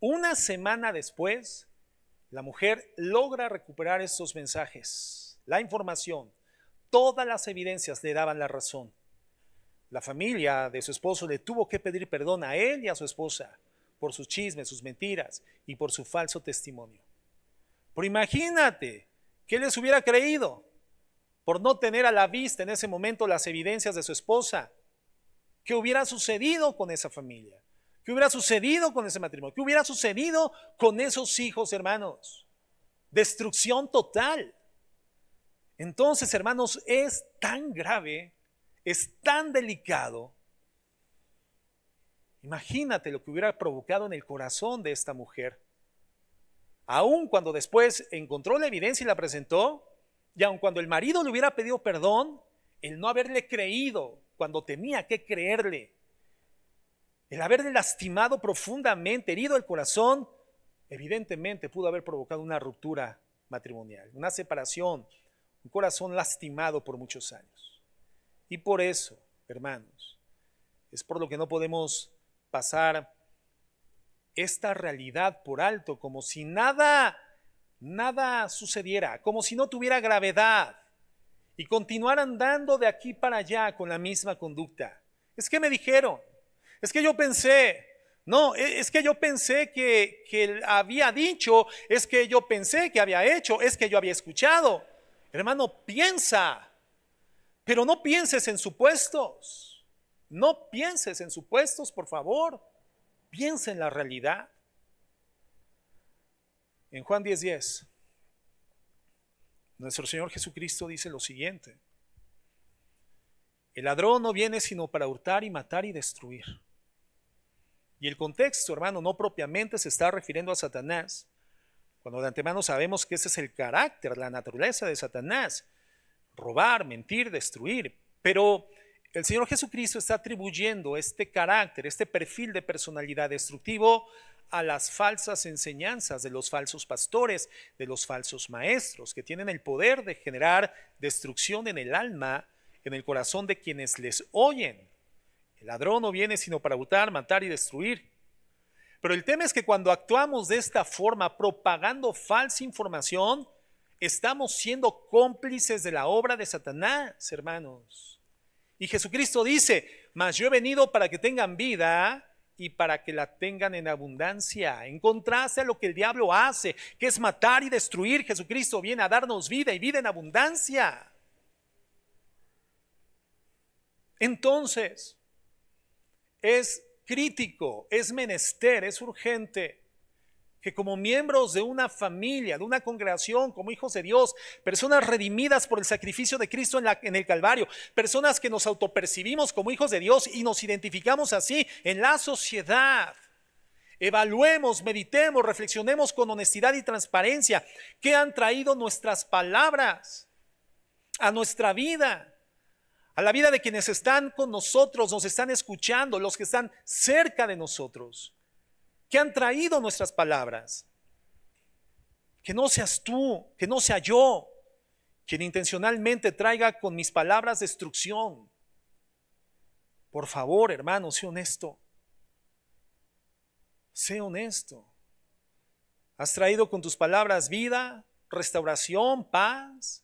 Una semana después, la mujer logra recuperar estos mensajes, la información, todas las evidencias le daban la razón. La familia de su esposo le tuvo que pedir perdón a él y a su esposa por sus chismes, sus mentiras y por su falso testimonio. Pero imagínate, ¿qué les hubiera creído por no tener a la vista en ese momento las evidencias de su esposa? ¿Qué hubiera sucedido con esa familia? ¿Qué hubiera sucedido con ese matrimonio? ¿Qué hubiera sucedido con esos hijos, hermanos? Destrucción total. Entonces, hermanos, es tan grave, es tan delicado. Imagínate lo que hubiera provocado en el corazón de esta mujer. Aun cuando después encontró la evidencia y la presentó, y aun cuando el marido le hubiera pedido perdón, el no haberle creído cuando tenía que creerle, el haberle lastimado profundamente, herido el corazón, evidentemente pudo haber provocado una ruptura matrimonial, una separación, un corazón lastimado por muchos años. Y por eso, hermanos, es por lo que no podemos pasar esta realidad por alto, como si nada sucediera, como si no tuviera gravedad, y continuar andando de aquí para allá con la misma conducta. Es que me dijeron, es que yo pensé, no, es que yo pensé que él había dicho, es que yo pensé que había hecho, es que yo había escuchado. Hermano, piensa, pero no pienses en supuestos. No pienses en supuestos, por favor. Piensa en la realidad. En Juan 10:10, nuestro Señor Jesucristo dice lo siguiente: el ladrón no viene sino para hurtar y matar y destruir. Y el contexto, hermano, no propiamente se está refiriendo a Satanás, cuando de antemano sabemos que ese es el carácter, la naturaleza de Satanás: robar, mentir, destruir. Pero el Señor Jesucristo está atribuyendo este carácter, este perfil de personalidad destructivo a las falsas enseñanzas de los falsos pastores, de los falsos maestros, que tienen el poder de generar destrucción en el alma, en el corazón de quienes les oyen. El ladrón no viene sino para hurtar, matar y destruir. Pero el tema es que cuando actuamos de esta forma, propagando falsa información, estamos siendo cómplices de la obra de Satanás, hermanos. Y Jesucristo dice: mas yo he venido para que tengan vida y para que la tengan en abundancia. En contraste a lo que el diablo hace, que es matar y destruir, Jesucristo viene a darnos vida y vida en abundancia. Entonces, es crítico, es menester, es urgente que como miembros de una familia, de una congregación, como hijos de Dios, personas redimidas por el sacrificio de Cristo en el Calvario, personas que nos autopercibimos como hijos de Dios y nos identificamos así en la sociedad, evaluemos, meditemos, reflexionemos con honestidad y transparencia qué han traído nuestras palabras a nuestra vida, a la vida de quienes están con nosotros, nos están escuchando, los que están cerca de nosotros. ¿Qué han traído nuestras palabras? Que no seas tú, que no sea yo quien intencionalmente traiga con mis palabras destrucción. Por favor, hermano, sé honesto. Sé honesto. ¿Has traído con tus palabras vida, restauración, paz?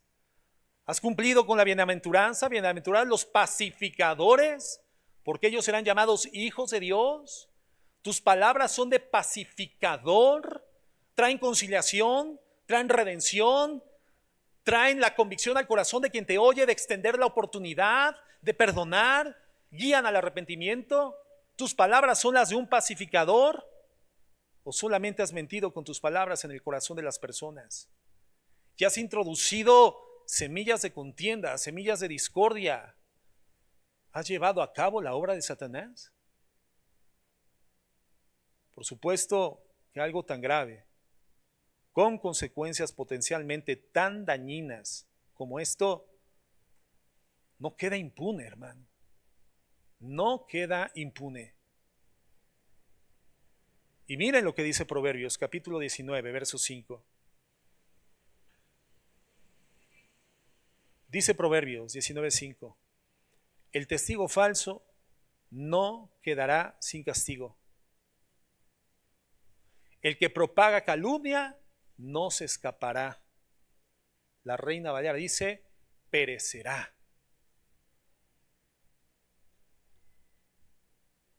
¿Has cumplido con la bienaventuranza? Bienaventurados los pacificadores, porque ellos serán llamados hijos de Dios. Tus palabras son de pacificador, traen conciliación, traen redención, traen la convicción al corazón de quien te oye de extender la oportunidad, de perdonar, guían al arrepentimiento. ¿Tus palabras son las de un pacificador o solamente has mentido con tus palabras en el corazón de las personas? ¿Ya has introducido semillas de contienda, semillas de discordia? ¿Has llevado a cabo la obra de Satanás? Por supuesto que algo tan grave, con consecuencias potencialmente tan dañinas como esto, no queda impune, hermano. No queda impune. Y miren lo que dice Proverbios, capítulo 19, verso 5. Dice Proverbios 19:5: el testigo falso no quedará sin castigo. El que propaga calumnia no se escapará. La Reina Valera dice: perecerá.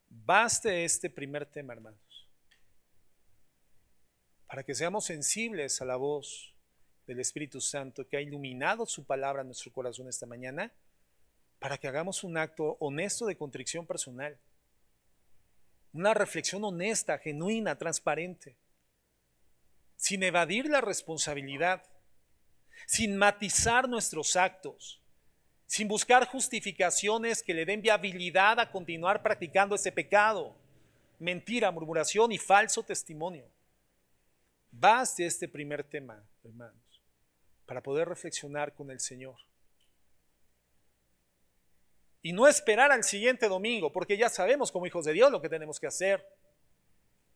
Baste este primer tema, hermanos, para que seamos sensibles a la voz del Espíritu Santo que ha iluminado su palabra en nuestro corazón esta mañana, para que hagamos un acto honesto de contrición personal, una reflexión honesta, genuina, transparente, sin evadir la responsabilidad, sin matizar nuestros actos, sin buscar justificaciones que le den viabilidad a continuar practicando ese pecado, mentira, murmuración y falso testimonio. Baste este primer tema, hermanos, para poder reflexionar con el Señor. Y no esperar al siguiente domingo, porque ya sabemos como hijos de Dios lo que tenemos que hacer.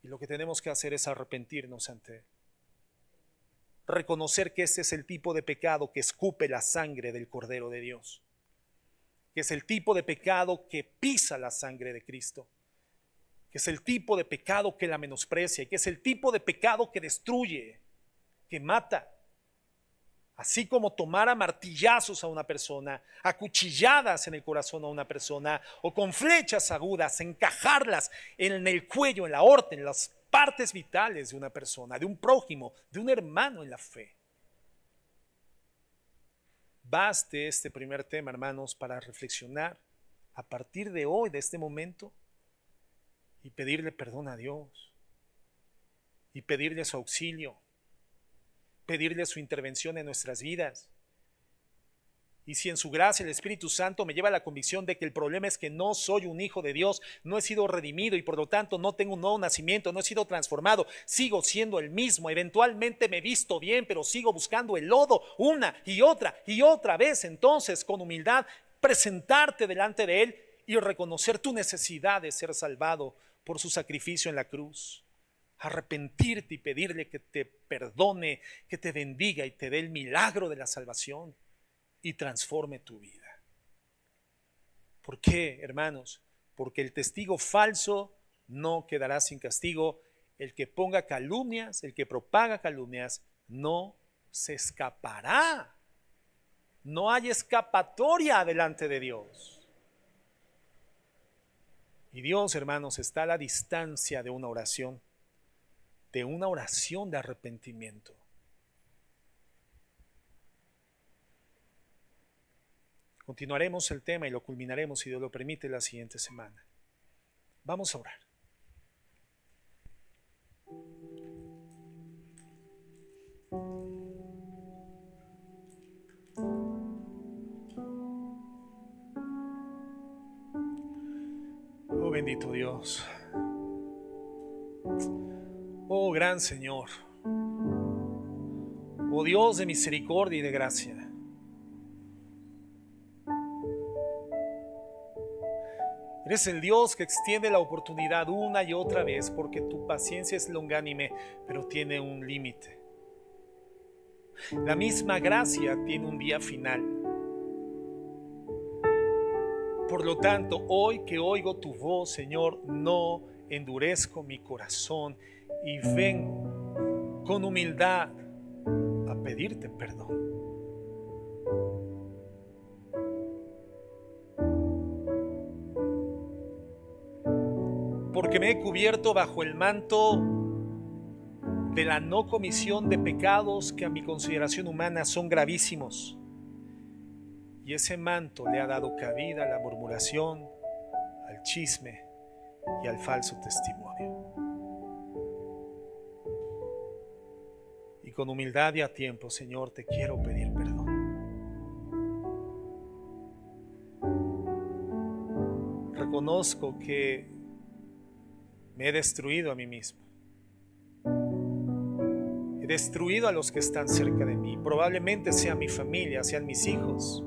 Y lo que tenemos que hacer es arrepentirnos ante Él. Reconocer que ese es el tipo de pecado que escupe la sangre del Cordero de Dios. Que es el tipo de pecado que pisa la sangre de Cristo. Que es el tipo de pecado que la menosprecia. Y que es el tipo de pecado que destruye, que mata. Así como tomar a martillazos a una persona, a cuchilladas en el corazón a una persona, o con flechas agudas, encajarlas en el cuello, en la aorta, en las partes vitales de una persona, de un prójimo, de un hermano en la fe. Baste este primer tema, hermanos, para reflexionar a partir de hoy, de este momento, y pedirle perdón a Dios, y pedirle su auxilio, pedirle su intervención en nuestras vidas. Y si en su gracia el Espíritu Santo me lleva a la convicción de que el problema es que no soy un hijo de Dios, no he sido redimido y por lo tanto no tengo un nuevo nacimiento, no he sido transformado, sigo siendo el mismo, eventualmente me visto bien, pero sigo buscando el lodo una y otra vez, entonces con humildad presentarte delante de Él y reconocer tu necesidad de ser salvado por su sacrificio en la cruz. Arrepentirte y pedirle que te perdone, que te bendiga y te dé el milagro de la salvación y transforme tu vida. ¿Por qué, hermanos? Porque el testigo falso no quedará sin castigo. El que ponga calumnias, el que propaga calumnias, no se escapará. No hay escapatoria delante de Dios. Y Dios, hermanos, está a la distancia de una oración de arrepentimiento. Continuaremos el tema y lo culminaremos, si Dios lo permite, la siguiente semana. Vamos a orar. Oh bendito Dios. Oh gran Señor. Oh Dios de misericordia y de gracia. Eres el Dios que extiende la oportunidad una y otra vez porque tu paciencia es longánime, pero tiene un límite. La misma gracia tiene un día final. Por lo tanto, hoy que oigo tu voz, Señor, no endurezco mi corazón y vengo con humildad a pedirte perdón. Porque me he cubierto bajo el manto de la no comisión de pecados que a mi consideración humana son gravísimos. Y ese manto le ha dado cabida a la murmuración, al chisme y al falso testimonio. Y con humildad y a tiempo, Señor, te quiero pedir perdón. Reconozco que me he destruido a mí mismo. He destruido a los que están cerca de mí. Probablemente sea mi familia, sean mis hijos.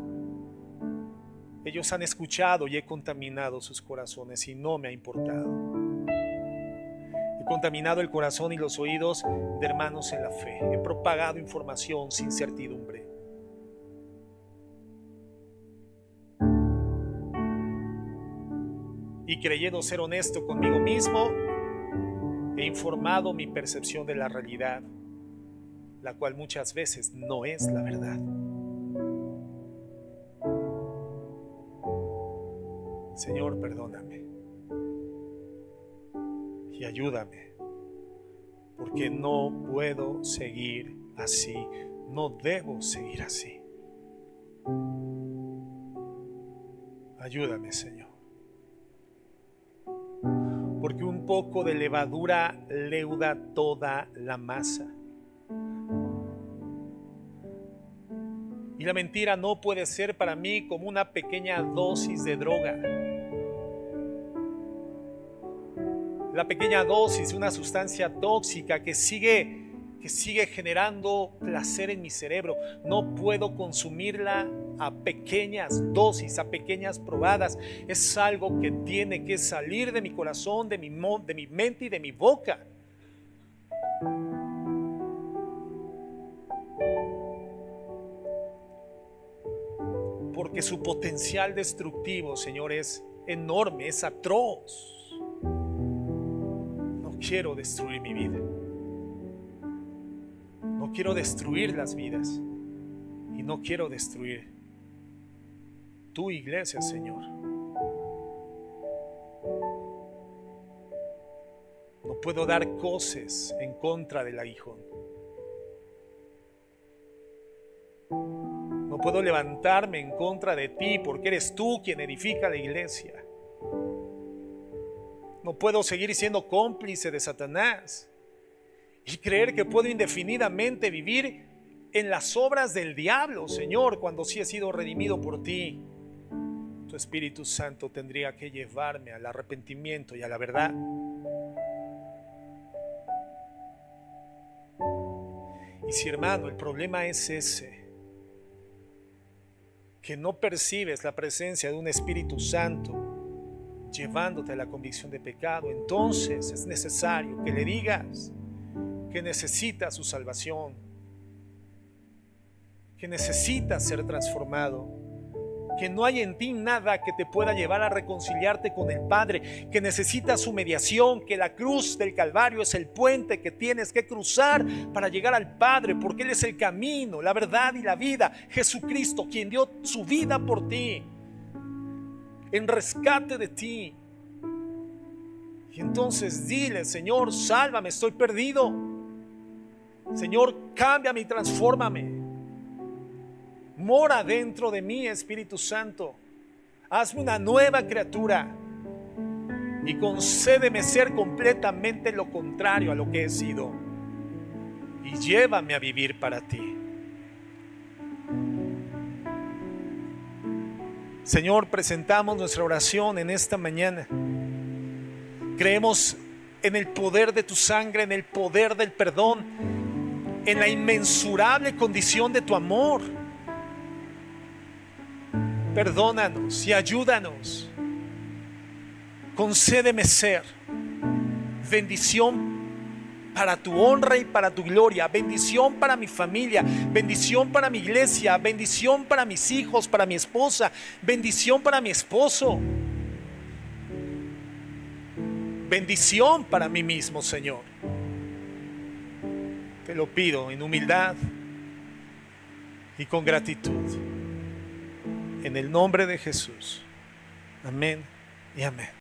Ellos han escuchado y he contaminado sus corazones y no me ha importado. He contaminado el corazón y los oídos de hermanos en la fe. He propagado información sin certidumbre. Y creyendo ser honesto conmigo mismo, he informado mi percepción de la realidad, la cual muchas veces no es la verdad. Señor, perdóname y ayúdame, porque no puedo seguir así, no debo seguir así. Ayúdame, Señor, porque un poco de levadura leuda toda la masa. Y la mentira no puede ser para mí como una pequeña dosis de droga. La pequeña dosis de una sustancia tóxica que sigue generando placer en mi cerebro. No puedo consumirla a pequeñas dosis, a pequeñas probadas. Es algo que tiene que salir de mi corazón, de mi mente y de mi boca. Porque su potencial destructivo, Señor, es enorme, es atroz. No quiero destruir mi vida. No quiero destruir las vidas. Y no quiero destruir tu iglesia, Señor. No puedo dar coces en contra del aguijón. No puedo levantarme en contra de ti porque eres tú quien edifica la iglesia. No puedo seguir siendo cómplice de Satanás y creer que puedo indefinidamente vivir en las obras del diablo, Señor, cuando sí he sido redimido por ti. Tu Espíritu Santo tendría que llevarme al arrepentimiento y a la verdad. Y si, hermano, el problema es ese, que no percibes la presencia de un Espíritu Santo llevándote a la convicción de pecado, entonces es necesario que le digas que necesitas su salvación, que necesitas ser transformado, que no hay en ti nada que te pueda llevar a reconciliarte con el Padre, que necesitas su mediación, que la cruz del Calvario es el puente que tienes que cruzar para llegar al Padre, porque Él es el camino, la verdad y la vida. Jesucristo, quien dio su vida por ti, en rescate de ti. Y entonces dile: Señor, sálvame, estoy perdido. Señor, cámbiame y transfórmame. Mora dentro de mí, Espíritu Santo. Hazme una nueva criatura y concédeme ser completamente lo contrario a lo que he sido. Y llévame a vivir para ti. Señor, presentamos nuestra oración en esta mañana. Creemos en el poder de tu sangre, en el poder del perdón, en la inmensurable condición de tu amor. Perdónanos y ayúdanos. Concédeme ser bendición para tu honra y para tu gloria, bendición para mi familia, bendición para mi iglesia, bendición para mis hijos, para mi esposa, bendición para mi esposo, bendición para mí mismo, Señor. Te lo pido en humildad y con gratitud. En el nombre de Jesús. Amén y amén.